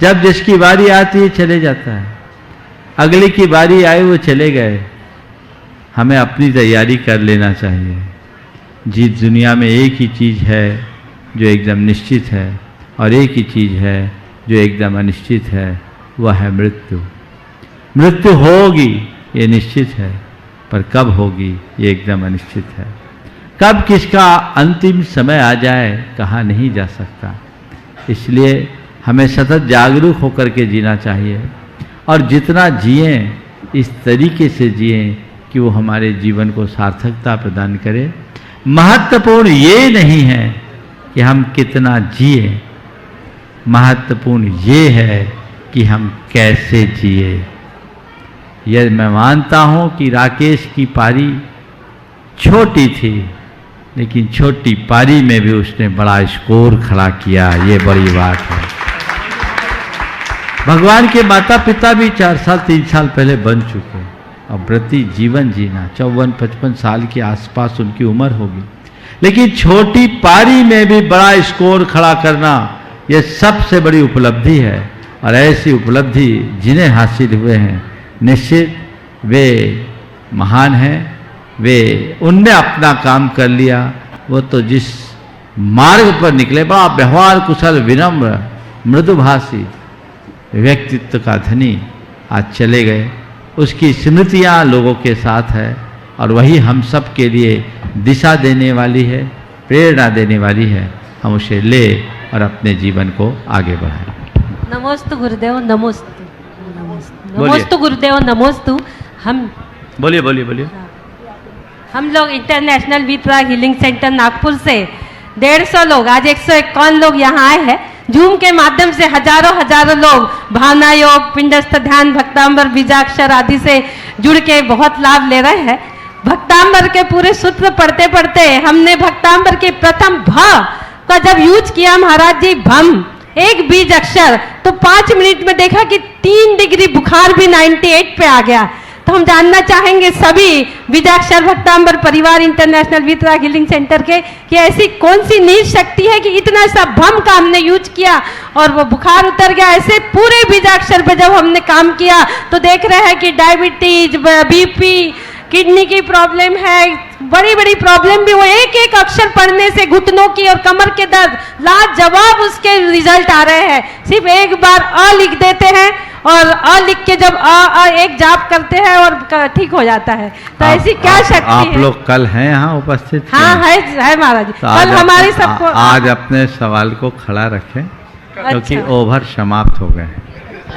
जब जिसकी बारी आती है चले जाता है, अगले की बारी आई वो चले गए। हमें अपनी तैयारी कर लेना चाहिए। जिस दुनिया में एक ही चीज़ है जो एकदम निश्चित है और एक ही चीज़ है जो एकदम अनिश्चित है, वह है मृत्यु। मृत्यु होगी ये निश्चित है, पर कब होगी ये एकदम अनिश्चित है। कब किसका अंतिम समय आ जाए कहा नहीं जा सकता। इसलिए हमें सतत जागरूक होकर के जीना चाहिए और जितना जिएं इस तरीके से जिएं कि वो हमारे जीवन को सार्थकता प्रदान करे। महत्वपूर्ण ये नहीं है कि हम कितना जिए, महत्वपूर्ण ये है कि हम कैसे जिए। यह मैं मानता हूँ कि राकेश की पारी छोटी थी, लेकिन छोटी पारी में भी उसने बड़ा स्कोर खड़ा किया, ये बड़ी बात है। भगवान के माता पिता भी 4 साल 3 साल पहले बन चुके और व्रती जीवन जीना 54-55 साल के आसपास उनकी उम्र होगी, लेकिन छोटी पारी में भी बड़ा स्कोर खड़ा करना यह सबसे बड़ी उपलब्धि है। और ऐसी उपलब्धि जिन्हें हासिल हुए हैं निश्चित वे महान हैं। वे उनने अपना काम कर लिया। वो तो जिस मार्ग पर निकले, बड़ा व्यवहार कुशल, विनम्र, मृदुभाषी, व्यक्तित्व का धनी आज चले गए। उसकी स्मृतियाँ लोगों के साथ है और वही हम सब के लिए दिशा देने वाली है, प्रेरणा देने वाली है। हम उसे ले और अपने जीवन को आगे बढ़ाएं। नमोस्तु गुरुदेव, नमोस्तु, बोलिए। नमोस्तु गुरुदेव, नमोस्तु। हम बोलिए बोलिए बोलिए। हम लोग इंटरनेशनल वीतराग हीलिंग सेंटर नागपुर से 150 लोग, आज 151 लोग यहाँ आए हैं। जूम के माध्यम से हजारों लोग भावना योग, पिंडस्थ ध्यान, भक्तांबर, बीजाक्षर आदि से जुड़ के बहुत लाभ ले रहे हैं। भक्तांबर के पूरे सूत्र पढ़ते पढ़ते हमने भक्तांबर के प्रथम भ का जब यूज किया महाराज जी, भम, एक बीज अक्षर, तो 5 मिनट में देखा कि 3 डिग्री बुखार भी 98 पे आ गया। तो हम जानना चाहेंगे सभी बीजाक्षर भक्तांबर परिवार इंटरनेशनल वीतराग हीलिंग सेंटर के कि ऐसी कौन सी नीच शक्ति है कि इतना सा भम का हमने यूज किया और वो बुखार उतर गया। ऐसे पूरे बीजाक्षर पे जब हमने काम किया तो देख रहे हैं कि डायबिटीज, बीपी, किडनी की प्रॉब्लम है, बड़ी बड़ी प्रॉब्लम भी, वो एक एक अक्षर पढ़ने से घुटनों की और कमर के दर्द लाजवाब उसके रिजल्ट आ रहे हैं। सिर्फ एक बार अ लिख देते हैं और अ लिख के जब अ एक जाप करते हैं और ठीक हो जाता है। तो ऐसी क्या शक्ति है? आप लोग कल हैं यहाँ उपस्थित? हाँ है महाराज जी। तो कल हमारे सबको आज अपने सवाल को खड़ा रखें क्योंकि ओवर समाप्त हो गए।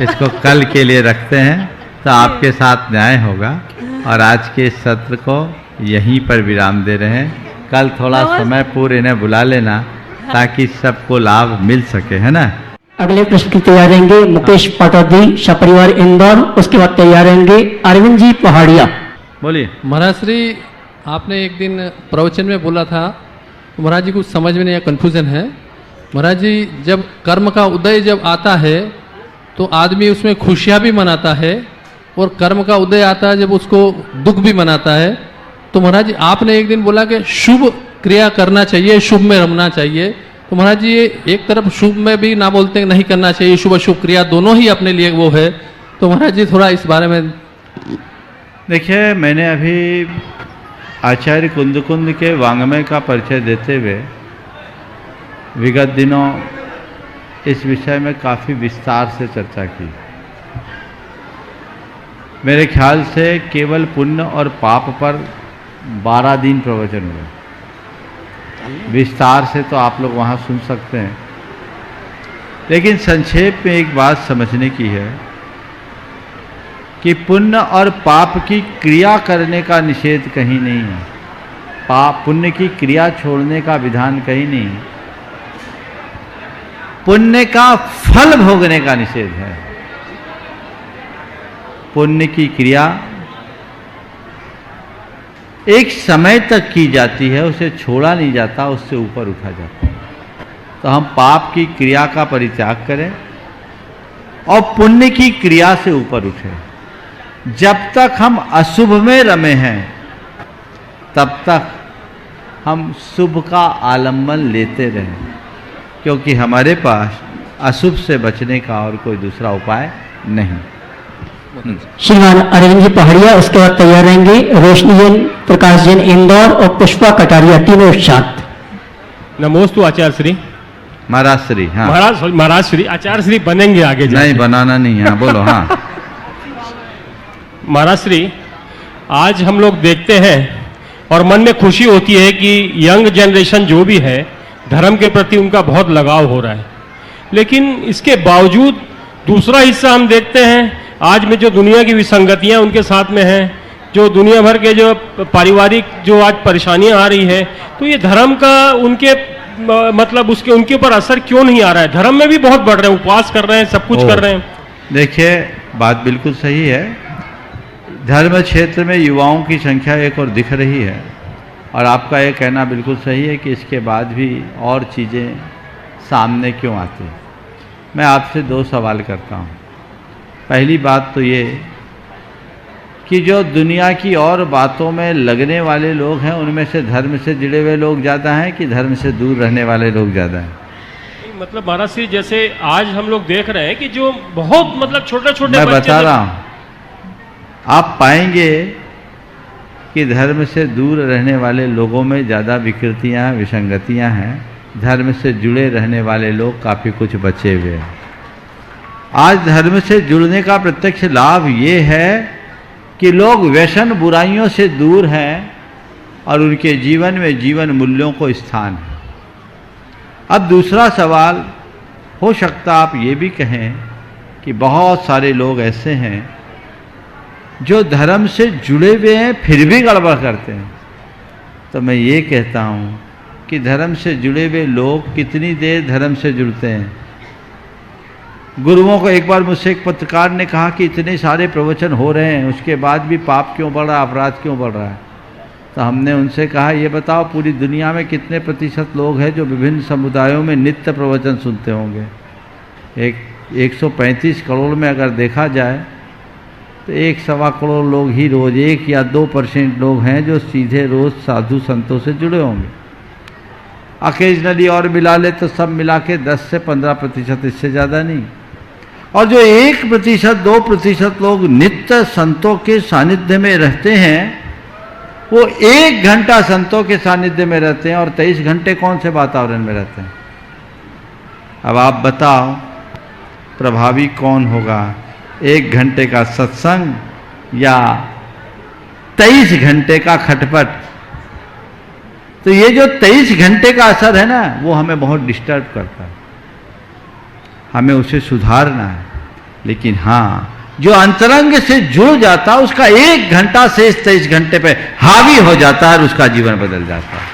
इसको कल के लिए रखते हैं तो आपके साथ न्याय होगा। और आज के सत्र को यहीं पर विराम दे रहे हैं। कल थोड़ा समय पूर्व इन्हें बुला लेना ताकि सबको लाभ मिल सके, है ना। अगले प्रश्न की तैयार रहेंगे मुकेश पाटोदी, सपरिवार इंदौर। उसके बाद तैयार रहेंगे अरविंद जी पहाड़िया। बोलिए। महाराज श्री, आपने एक दिन प्रवचन में बोला था, तो महाराज जी कुछ समझ में नहीं, कन्फ्यूजन है। महाराज जी, जब कर्म का उदय जब आता है तो आदमी उसमें खुशियाँ भी मनाता है और कर्म का उदय आता है जब उसको दुख भी मनाता है। तो महाराज जी, आपने एक दिन बोला कि शुभ क्रिया करना चाहिए, शुभ में रमना चाहिए। तो महाराज जी, ये एक तरफ शुभ में भी ना बोलते नहीं करना चाहिए, शुभ अशुभ क्रिया दोनों ही अपने लिए वो है। तो महाराज जी थोड़ा इस बारे में। देखिए, मैंने अभी आचार्य कुंद के वांग्मय का परिचय देते हुए विगत दिनों इस विषय में काफ़ी विस्तार से चर्चा की। मेरे ख्याल से केवल पुण्य और पाप पर 12 दिन प्रवचन हुए। विस्तार से तो आप लोग वहाँ सुन सकते हैं, लेकिन संक्षेप में एक बात समझने की है कि पुण्य और पाप की क्रिया करने का निषेध कहीं नहीं है। पाप पुण्य की क्रिया छोड़ने का विधान कहीं नहीं है। पुण्य का फल भोगने का निषेध है। पुण्य की क्रिया एक समय तक की जाती है, उसे छोड़ा नहीं जाता, उससे ऊपर उठा जाता है। तो हम पाप की क्रिया का परित्याग करें और पुण्य की क्रिया से ऊपर उठें। जब तक हम अशुभ में रमे हैं तब तक हम शुभ का आलम्बन लेते रहें, क्योंकि हमारे पास अशुभ से बचने का और कोई दूसरा उपाय नहीं। श्रीमान अरविंद जी पहाड़िया, उसके बाद तैयार रहेंगे रोशनी जैन, प्रकाश जैन इंदौर और पुष्पा कटारिया, तीनों एक साथ। नमोस्तु आचार्य श्री। महाराज श्री। हाँ महाराज श्री, आचार्य श्री बनेंगे आगे नहीं, बनाना नहीं है, बोलो। हाँ महाराज श्री, आज हम लोग देखते हैं और मन में खुशी होती है कि यंग जनरेशन जो भी है धर्म के प्रति उनका बहुत लगाव हो रहा है, लेकिन इसके बावजूद दूसरा हिस्सा हम देखते हैं आज में जो दुनिया की विसंगतियां उनके साथ में हैं, जो दुनिया भर के जो पारिवारिक जो आज परेशानियां आ रही है, तो ये धर्म का उनके मतलब उसके उनके ऊपर असर क्यों नहीं आ रहा है? धर्म में भी बहुत बढ़ रहे हैं, उपवास कर रहे हैं, सब कुछ कर रहे हैं। देखिए, बात बिल्कुल सही है। धर्म क्षेत्र में युवाओं की संख्या एक और दिख रही है, और आपका ये कहना बिल्कुल सही है कि इसके बाद भी और चीज़ें सामने क्यों आती। मैं आपसे दो सवाल करता हूँ। पहली बात तो ये कि जो दुनिया की और बातों में लगने वाले लोग हैं, उनमें से धर्म से जुड़े हुए लोग ज़्यादा हैं कि धर्म से दूर रहने वाले लोग ज़्यादा हैं? मतलब महाराज श्री, जैसे आज हम लोग देख रहे हैं कि जो बहुत मतलब छोटे छोटे मैं बता रहा हूँ, आप पाएंगे कि धर्म से दूर रहने वाले लोगों में ज़्यादा विकृतियाँ, विसंगतियाँ हैं। धर्म से जुड़े रहने वाले लोग काफ़ी कुछ बचे हुए हैं। आज धर्म से जुड़ने का प्रत्यक्ष लाभ ये है कि लोग व्यसन बुराइयों से दूर हैं और उनके जीवन में जीवन मूल्यों को स्थान है। अब दूसरा सवाल, हो सकता आप ये भी कहें कि बहुत सारे लोग ऐसे हैं जो धर्म से जुड़े हुए हैं फिर भी गड़बड़ करते हैं। तो मैं ये कहता हूँ कि धर्म से जुड़े हुए लोग कितनी देर धर्म से जुड़ते हैं। गुरुओं को एक बार मुझसे एक पत्रकार ने कहा कि इतने सारे प्रवचन हो रहे हैं, उसके बाद भी पाप क्यों बढ़ रहा है, अपराध क्यों बढ़ रहा है? तो हमने उनसे कहा, ये बताओ पूरी दुनिया में कितने प्रतिशत लोग हैं जो विभिन्न समुदायों में नित्य प्रवचन सुनते होंगे? 135 करोड़ में अगर देखा जाए तो 1-1.25 करोड़ लोग ही रोज़ 1 या 2% लोग हैं जो सीधे रोज़ साधु संतों से जुड़े होंगे। ऑकेजनली और मिला ले तो सब मिला के 10 से 15%, इससे ज़्यादा नहीं। और जो 1%, 2% लोग नित्य संतों के सानिध्य में रहते हैं, वो 1 घंटा संतों के सानिध्य में रहते हैं और 23 घंटे कौन से वातावरण में रहते हैं? अब आप बताओ प्रभावी कौन होगा, 1 घंटे का सत्संग या 23 घंटे का खटपट? तो ये जो 23 घंटे का असर है ना, वो हमें बहुत डिस्टर्ब करता है, हमें उसे सुधारना है। लेकिन हाँ, जो अंतरंग से जुड़ जाता है उसका 1 घंटा से 23 घंटे पे हावी हो जाता है और उसका जीवन बदल जाता है।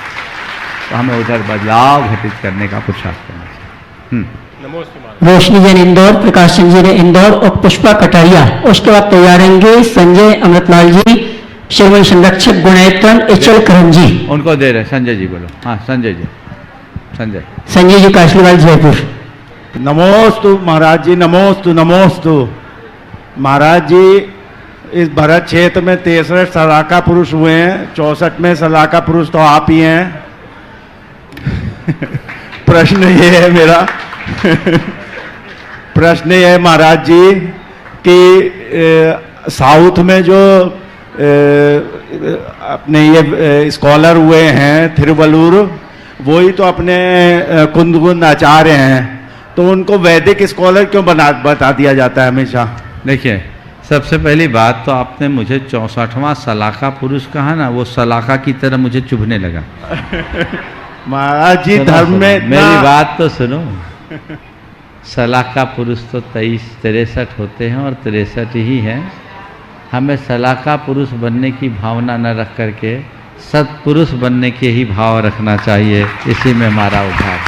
तो हमें उधर बदलाव घटित करने का पुरुषार्थ करना चाहिए। रोशनी जैन इंदौर, प्रकाश सिंह जी ने इंदौर और पुष्पा कटारिया, उसके बाद तैयार रहेंगे संजय अमृतलाल जी, श्रीमन संरक्षक गुणैतन एचल करम जी। उनको दे रहे संजय जी, बोलो। हाँ संजय जी, संजय जी काशीवाल जयपुर। नमोस्तु महाराज जी, नमोस्तु नमोस्तु। महाराज जी, इस भरत क्षेत्र में 63 सलाका पुरुष हुए हैं, 64 में सलाका पुरुष तो आप ही हैं। प्रश्न ये है मेरा प्रश्न ये है महाराज जी कि साउथ में जो अपने ये स्कॉलर हुए हैं थिरुवल्लूर, वही तो अपने कुंदकुंद आचार्य हैं, तो उनको वैदिक स्कॉलर क्यों बता दिया जाता है हमेशा? देखिए, सबसे पहली बात तो आपने मुझे 64वां सलाका पुरुष कहा ना, वो सलाका की तरह मुझे चुभने लगा। महाराज जी धर्म में मेरी बात तो सुनो। सलाका पुरुष तो 63 होते हैं और 63 ही हैं। हमें सलाका पुरुष बनने की भावना न रख करके सत्पुरुष बनने के ही भाव रखना चाहिए। इसी में हमारा उद्धार।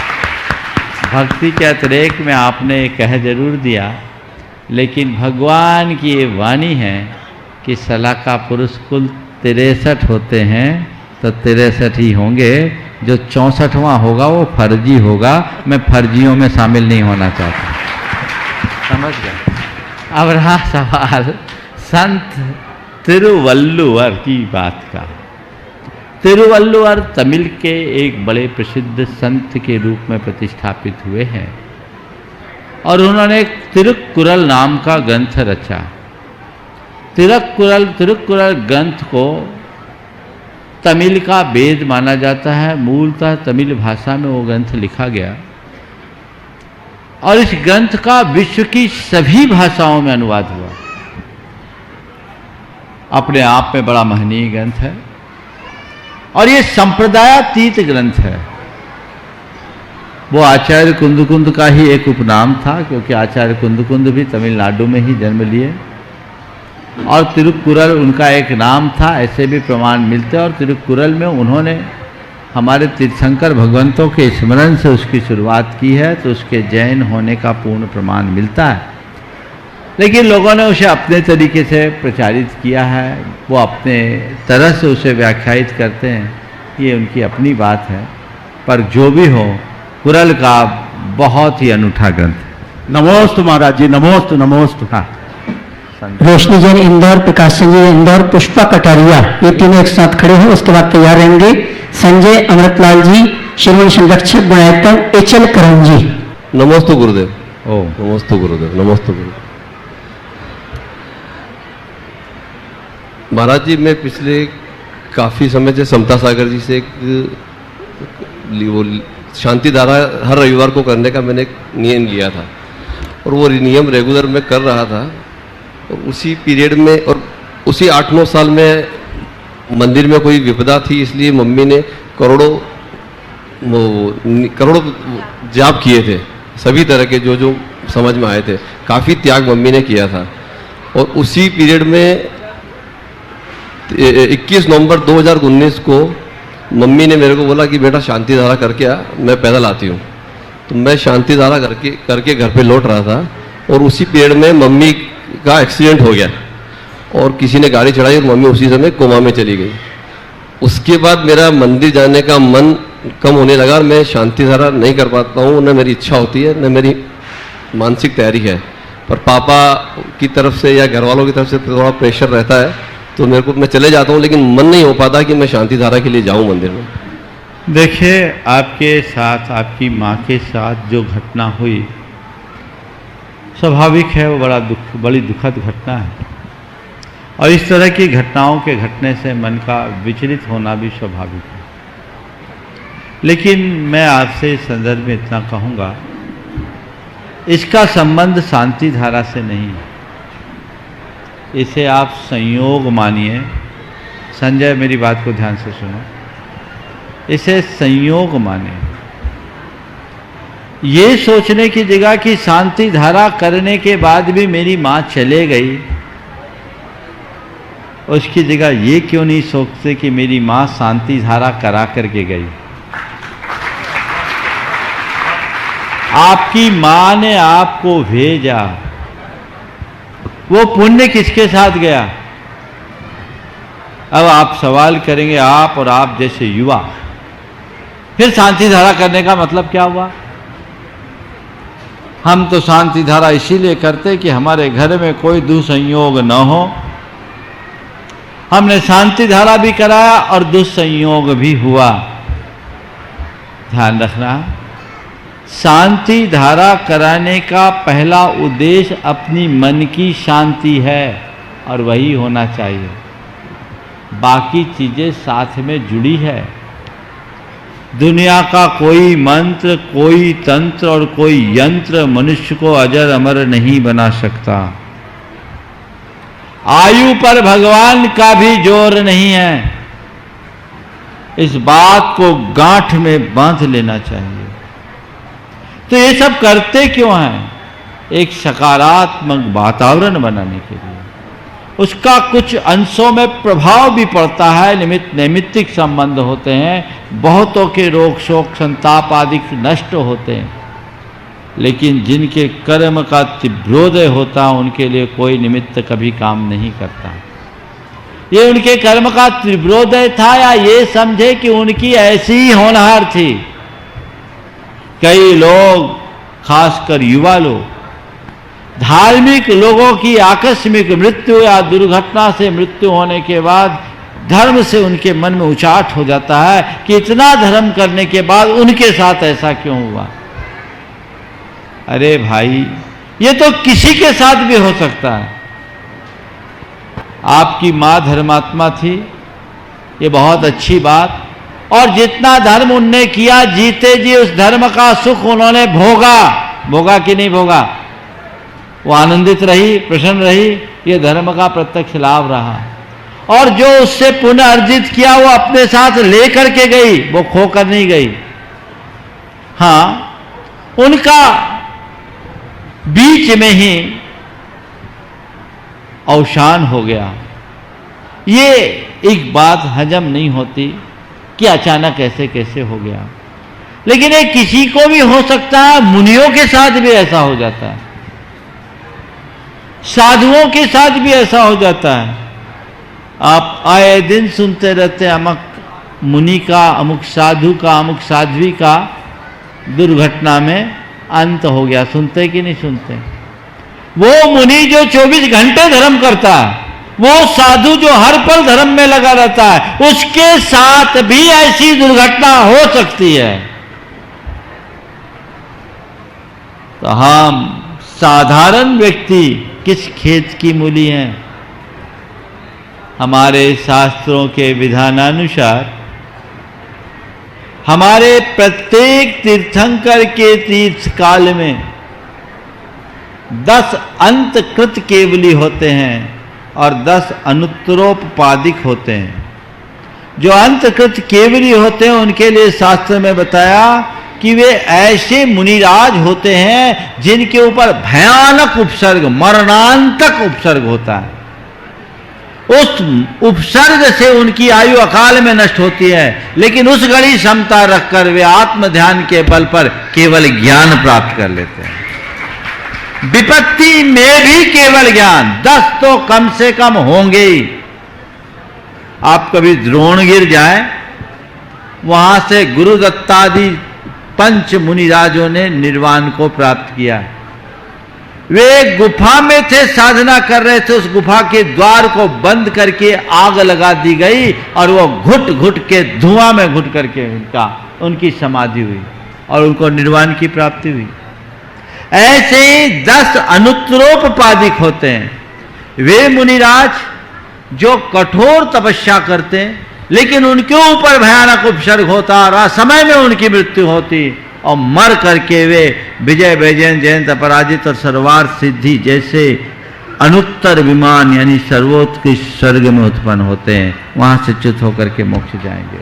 भक्ति के अतिरेक में आपने कह जरूर दिया, लेकिन भगवान की ये वाणी है कि सलाका पुरुष कुल 63 होते हैं तो 63 ही होंगे, जो 64वां होगा वो फर्जी होगा। मैं फर्जियों में शामिल नहीं होना चाहता, समझ गए। अब रहा सवाल संत तिरुवल्लुवर की बात का। तिरुवल्लुवर तमिल के एक बड़े प्रसिद्ध संत के रूप में प्रतिष्ठापित हुए हैं और उन्होंने एक तिरुक्कुरल नाम का ग्रंथ रचा। तिरुक्कुरल ग्रंथ को तमिल का वेद माना जाता है। मूलतः तमिल भाषा में वो ग्रंथ लिखा गया और इस ग्रंथ का विश्व की सभी भाषाओं में अनुवाद हुआ। अपने आप में बड़ा महनीय ग्रंथ है और ये संप्रदायातीत ग्रंथ है। वो आचार्य कुंदकुंद का ही एक उपनाम था, क्योंकि आचार्य कुंदकुंद भी तमिलनाडु में ही जन्म लिए और तिरुक्कुरल उनका एक नाम था, ऐसे भी प्रमाण मिलते हैं। और तिरुक्कुरल में उन्होंने हमारे तीर्थंकर भगवंतों के स्मरण से उसकी शुरुआत की है, तो उसके जैन होने का पूर्ण प्रमाण मिलता है। लेकिन लोगों ने उसे अपने तरीके से प्रचारित किया है, वो अपने तरह से उसे व्याख्यायित करते हैं, ये उनकी अपनी बात है। पर जो भी हो, कुरल का बहुत ही अनूठा ग्रंथ है। नमोस्तु महाराज जी, नमोस्तु नमोस्तु। हाँ, रोशनी जैन इंदौर, प्रकाश सिंह जी इंदौर, पुष्पा कटारिया, ये तीनों एक साथ खड़े हैं, उसके बाद तैयार रहेंगे संजय अमृतलाल जी, श्रीमन संरक्षक गुणायतन, एचएल करण जी। नमोस्तु गुरुदेव। ओ नमोस्तु गुरुदेव, नमोस्तु गुरुदेव। महाराज जी, मैं पिछले काफ़ी समय से समता सागर जी से वो शांति धारा हर रविवार को करने का मैंने एक नियम लिया था और वो नियम रेगुलर मैं कर रहा था। और उसी पीरियड में और उसी 8-9 साल में मंदिर में कोई विपदा थी, इसलिए मम्मी ने करोड़ों जाप किए थे, सभी तरह के जो जो समझ में आए थे। काफ़ी त्याग मम्मी ने किया था। और उसी पीरियड में 21 नवंबर 2019 को मम्मी ने मेरे को बोला कि बेटा शांति धारा करके आ, मैं पैदल आती हूँ। तो मैं शांति धारा करके घर पे लौट रहा था और उसी पीरियड में मम्मी का एक्सीडेंट हो गया और किसी ने गाड़ी चढ़ाई और मम्मी उसी समय कोमा में चली गई। उसके बाद मेरा मंदिर जाने का मन कम होने लगा और मैं शांति धारा नहीं कर पाता हूँ, न मेरी इच्छा होती है न मेरी मानसिक तैयारी है। पर पापा की तरफ से या घर वालों की तरफ से थोड़ा प्रेशर रहता है, तो मेरे को मैं चले जाता हूँ, लेकिन मन नहीं हो पाता कि मैं शांति धारा के लिए जाऊँ मंदिर में। देखिए, आपके साथ आपकी माँ के साथ जो घटना हुई स्वाभाविक है, वो बड़ी दुखद घटना है और इस तरह की घटनाओं के घटने से मन का विचलित होना भी स्वाभाविक है। लेकिन मैं आपसे इस संदर्भ में इतना कहूँगा, इसका संबंध शांति धारा से नहीं है, इसे आप संयोग मानिए। संजय, मेरी बात को ध्यान से सुनो, इसे संयोग माने। ये सोचने की जगह कि शांति धारा करने के बाद भी मेरी माँ चले गई, उसकी जगह ये क्यों नहीं सोचते कि मेरी माँ शांति धारा करा करके गई। आपकी माँ ने आपको भेजा, वो पुण्य किसके साथ गया? अब आप सवाल करेंगे, आप और आप जैसे युवा, फिर शांति धारा करने का मतलब क्या हुआ? हम तो शांति धारा इसीलिए करते कि हमारे घर में कोई दुसंयोग न हो। हमने शांति धारा भी कराया और दुसंयोग भी हुआ। ध्यान रखना, शांति धारा कराने का पहला उद्देश्य अपनी मन की शांति है और वही होना चाहिए। बाकी चीजें साथ में जुड़ी है। दुनिया का कोई मंत्र, कोई तंत्र और कोई यंत्र मनुष्य को अजर अमर नहीं बना सकता। आयु पर भगवान का भी जोर नहीं है। इस बात को गांठ में बांध लेना चाहिए। तो ये सब करते क्यों हैं? एक सकारात्मक वातावरण बनाने के लिए। उसका कुछ अंशों में प्रभाव भी पड़ता है, नैमित्तिक संबंध होते हैं, बहुतों के रोग शोक संताप आदि नष्ट होते हैं। लेकिन जिनके कर्म का तीव्रोदय होता है, उनके लिए कोई निमित्त कभी काम नहीं करता। ये उनके कर्म का तीव्रोदय था या ये समझे कि उनकी ऐसी ही होनहार थी। कई लोग, खासकर युवा लोग, धार्मिक लोगों की आकस्मिक मृत्यु या दुर्घटना से मृत्यु होने के बाद धर्म से उनके मन में उचाट हो जाता है कि इतना धर्म करने के बाद उनके साथ ऐसा क्यों हुआ। अरे भाई, ये तो किसी के साथ भी हो सकता है। आपकी मां धर्मात्मा थी, ये बहुत अच्छी बात, और जितना धर्म उनने किया, जीते जी उस धर्म का सुख उन्होंने भोगा। भोगा कि नहीं भोगा? वो आनंदित रही, प्रसन्न रही, ये धर्म का प्रत्यक्ष लाभ रहा। और जो उससे पुण्य अर्जित किया वो अपने साथ लेकर के गई, वो खोकर नहीं गई। हाँ, उनका बीच में ही अवसान हो गया। ये एक बात हजम नहीं होती कि अचानक ऐसे कैसे हो गया, लेकिन ये किसी को भी हो सकता है। मुनियों के साथ भी ऐसा हो जाता है, साधुओं के साथ भी ऐसा हो जाता है। आप आए दिन सुनते रहते हैं, अमुक मुनि का, अमुक साधु का, अमुक साध्वी का दुर्घटना में अंत हो गया। सुनते कि नहीं सुनते? वो मुनि जो 24 घंटे धर्म करता है, वो साधु जो हर पल धर्म में लगा रहता है, उसके साथ भी ऐसी दुर्घटना हो सकती है। तो हम साधारण व्यक्ति किस खेत की मूली हैं? हमारे शास्त्रों के विधानानुसार हमारे प्रत्येक तीर्थंकर के तीर्थ काल में 10 अंतकृत केवली होते हैं और 10 अनुत्तरोपपादिक होते हैं। जो अंतकृत केवली होते हैं उनके लिए शास्त्र में बताया कि वे ऐसे मुनिराज होते हैं जिनके ऊपर भयानक उपसर्ग, मरणांतक उपसर्ग होता है। उस उपसर्ग से उनकी आयु अकाल में नष्ट होती है, लेकिन उस घड़ी क्षमता रखकर वे आत्म ध्यान के बल पर केवल ज्ञान प्राप्त कर लेते हैं। विपत्ति में भी केवल ज्ञान 10 तो कम से कम होंगे ही। आप कभी द्रोण गिर जाए, वहां से गुरुदत्तादि पंच मुनिराजों ने निर्वाण को प्राप्त किया। वे गुफा में थे, साधना कर रहे थे, उस गुफा के द्वार को बंद करके आग लगा दी गई और वो घुट घुट के धुआं में घुट करके उनकी समाधि हुई और उनको निर्वाण की प्राप्ति हुई। ऐसे 10 अनुत्तरोपपादिक होते हैं वे मुनिराज जो कठोर तपस्या करते हैं, लेकिन उनके ऊपर भयानक उपसर्ग होता और समय में उनकी मृत्यु होती और मर करके वे विजय वैजयंत जयंत अपराजित और सर्वार्थ सिद्धि जैसे अनुत्तर विमान यानी सर्वोत्कृष्ट स्वर्ग में उत्पन्न होते हैं, वहां से च्युत होकर के मोक्ष जाएंगे।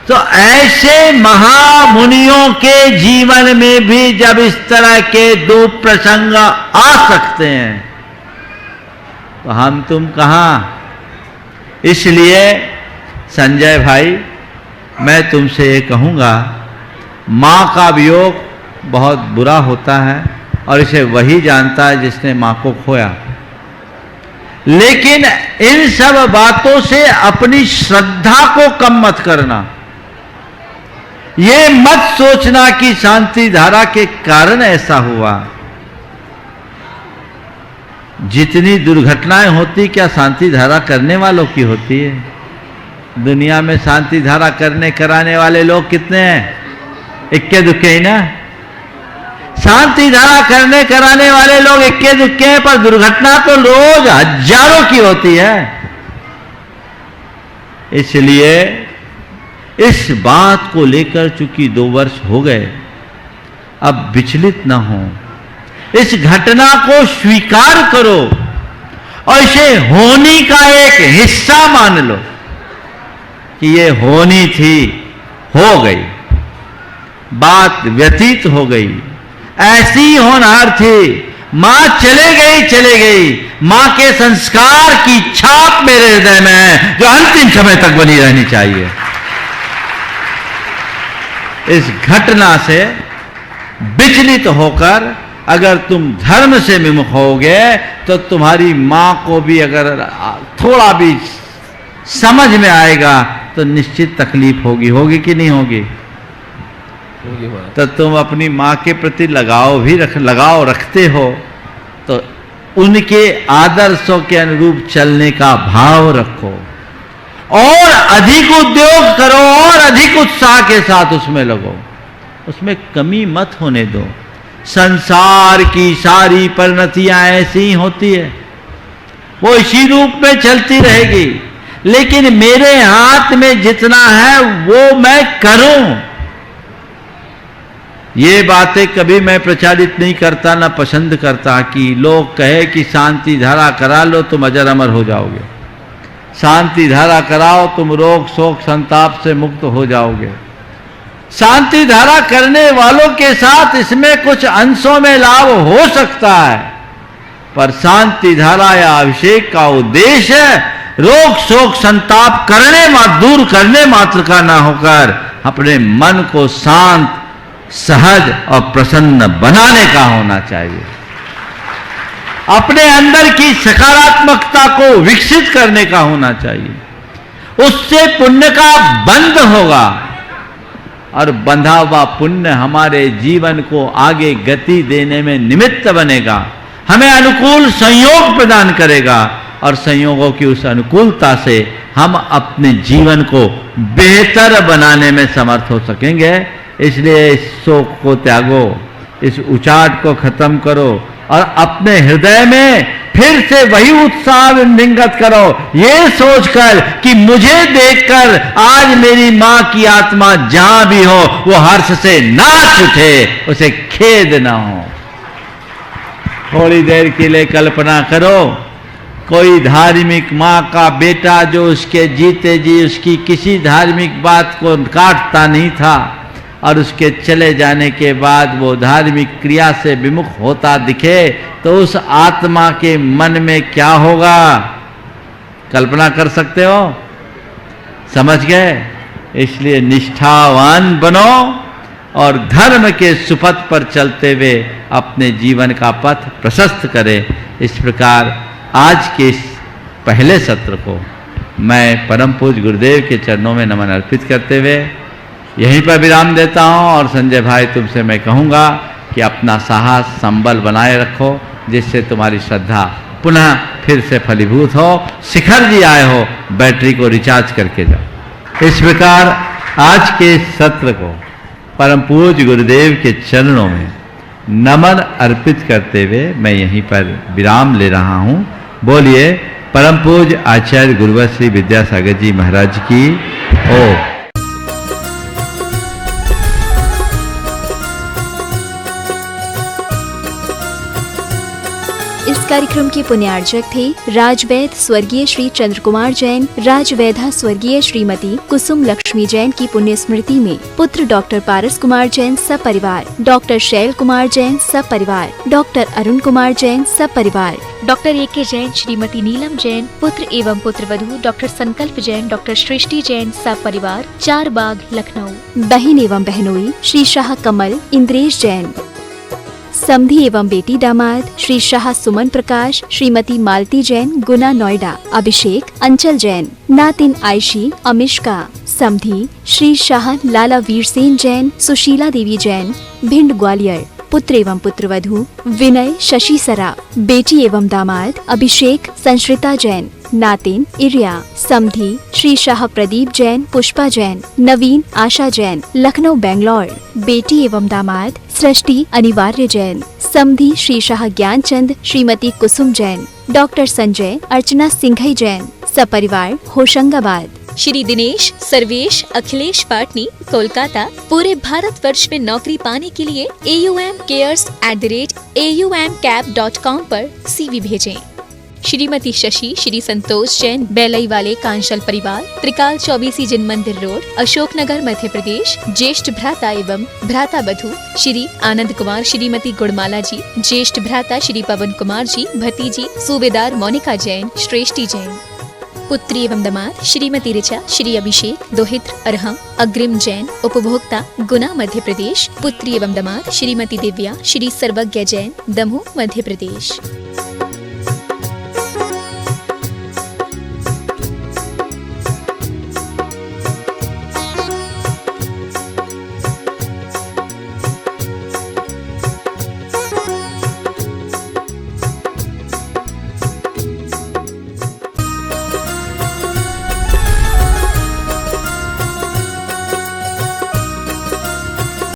तो ऐसे महामुनियों के जीवन में भी जब इस तरह के 2 प्रसंग आ सकते हैं तो हम तुम कहां। इसलिए संजय भाई, मैं तुमसे ये कहूंगा, मां का वियोग बहुत बुरा होता है और इसे वही जानता है जिसने मां को खोया। लेकिन इन सब बातों से अपनी श्रद्धा को कम मत करना। ये मत सोचना कि शांति धारा के कारण ऐसा हुआ। जितनी दुर्घटनाएं होती क्या शांति धारा करने वालों की होती है? दुनिया में शांति धारा करने कराने वाले लोग कितने हैं? इक्के दुक्के ही ना। शांति धारा करने कराने वाले लोग इक्के दुक्के हैं, पर दुर्घटना तो रोज हजारों की होती है। इसलिए इस बात को लेकर चूंकि 2 वर्ष हो गए, अब विचलित ना हो। इस घटना को स्वीकार करो और इसे होनी का एक हिस्सा मान लो कि ये होनी थी, हो गई, बात व्यतीत हो गई। ऐसी होनहार थी, मां चले गई। मां के संस्कार की छाप मेरे हृदय में है जो अंतिम समय तक बनी रहनी चाहिए। इस घटना से विचलित होकर अगर तुम धर्म से विमुख होगे तो तुम्हारी मां को भी अगर थोड़ा भी समझ में आएगा तो निश्चित तकलीफ होगी, होगी कि नहीं होगी? तो तुम अपनी माँ के प्रति लगाव रखते हो तो उनके आदर्शों के अनुरूप चलने का भाव रखो और अधिक उद्योग करो और अधिक उत्साह के साथ उसमें लगो, उसमें कमी मत होने दो। संसार की सारी परिणतियां ऐसी ही होती है, वो इसी रूप में चलती रहेगी, लेकिन मेरे हाथ में जितना है वो मैं करूं। ये बातें कभी मैं प्रचारित नहीं करता, ना पसंद करता कि लोग कहे कि शांति धारा करा लो तुम अजर अमर हो जाओगे, शांति धारा कराओ तुम रोग शोक संताप से मुक्त हो जाओगे। शांति धारा करने वालों के साथ इसमें कुछ अंशों में लाभ हो सकता है, पर शांति धारा या अभिषेक का उद्देश्य रोग शोक संताप दूर करने मात्र का ना होकर अपने मन को शांत, सहज और प्रसन्न बनाने का होना चाहिए। अपने अंदर की सकारात्मकता को विकसित करने का होना चाहिए। उससे पुण्य का बंध होगा और बंधा हुआ पुण्य हमारे जीवन को आगे गति देने में निमित्त बनेगा, हमें अनुकूल संयोग प्रदान करेगा और संयोगों की उस अनुकूलता से हम अपने जीवन को बेहतर बनाने में समर्थ हो सकेंगे। इसलिए इस शोक को त्यागो, इस उचाट को खत्म करो और अपने हृदय में फिर से वही उत्साह विंगत करो, ये सोचकर कि मुझे देखकर आज मेरी मां की आत्मा जहां भी हो वो हर्ष से नाच उठे, उसे खेद ना हो। थोड़ी देर के लिए कल्पना करो, कोई धार्मिक मां का बेटा जो उसके जीते जी उसकी किसी धार्मिक बात को काटता नहीं था और उसके चले जाने के बाद वो धार्मिक क्रिया से विमुख होता दिखे तो उस आत्मा के मन में क्या होगा? कल्पना कर सकते हो? समझ गए? इसलिए निष्ठावान बनो और धर्म के सुपथ पर चलते हुए अपने जीवन का पथ प्रशस्त करें। इस प्रकार आज के इस पहले सत्र को मैं परम पूज्य गुरुदेव के चरणों में नमन अर्पित करते हुए यहीं पर विराम देता हूं और संजय भाई तुमसे मैं कहूंगा कि अपना साहस संबल बनाए रखो, जिससे तुम्हारी श्रद्धा पुनः फिर से फलीभूत हो। शिखर जी आए हो, बैटरी को रिचार्ज करके जाओ। इस प्रकार आज के सत्र को परम पूज्य गुरुदेव के चरणों में नमन अर्पित करते हुए मैं यहीं पर विराम ले रहा हूं। बोलिए परम पूज्य आचार्य गुरुवर श्री विद्यासागर जी महाराज की ओर। इस कार्यक्रम के पुण्यार्चक थे राजवैद स्वर्गीय श्री चंद्र कुमार जैन, राजवैधा स्वर्गीय श्रीमती कुसुम लक्ष्मी जैन की पुण्य स्मृति में पुत्र डॉक्टर पारस कुमार जैन सपरिवार, डॉक्टर शैल कुमार जैन सपरिवार, डॉक्टर अरुण कुमार जैन सपरिवार, डॉक्टर ए.के. जैन, श्रीमती नीलम जैन, पुत्र एवं पुत्रवधू डॉक्टर संकल्प जैन, डॉक्टर सृष्टि जैन सपरिवार, चार बाग लखनऊ। बहन एवं बहनोई श्री शाह कमल इंद्रेश जैन, समधी एवं बेटी दामाद श्री शाह सुमन प्रकाश, श्रीमती मालती जैन गुना नोएडा, अभिषेक अंचल जैन, नातिन आयशी अमिष्का, समधी श्री शाह लाला वीरसेन जैन, सुशीला देवी जैन भिंड ग्वालियर, पुत्र एवं पुत्रवधू विनय शशि सरा, बेटी एवं दामाद अभिषेक संश्रिता जैन, नातिन इरिया, समधी श्री शाह प्रदीप जैन पुष्पा जैन, नवीन आशा जैन लखनऊ बेंगलोर, बेटी एवं दामाद सृष्टि अनिवार्य जैन, समधी श्री शाह ज्ञानचंद श्रीमती कुसुम जैन, डॉक्टर संजय अर्चना सिंघई जैन सपरिवार होशंगाबाद। श्री दिनेश सर्वेश अखिलेश पाटनी कोलकाता पूरे भारतवर्ष में नौकरी पाने के लिए aumcares@aumcap.com पर CV भेजें। श्रीमती शशि श्री संतोष जैन बेलई वाले कांशल परिवार, त्रिकाल 24 जिन मंदिर रोड, अशोकनगर मध्य प्रदेश, ज्येष्ठ भ्राता एवं भ्राता बधू श्री आनंद कुमार श्रीमती गुड़माला जी, ज्येष्ठ भ्राता श्री पवन कुमार जी, भतीजी सूबेदार मोनिका जैन श्रेष्ठी जैन, पुत्री एवं दामाद श्रीमती ऋचा श्री अभिषेक दोहित्र अरहम अग्रिम जैन उपभोक्ता गुना मध्य प्रदेश, पुत्री एवं दामाद श्रीमती दिव्या श्री सर्वज्ञ जैन दमोह मध्य प्रदेश।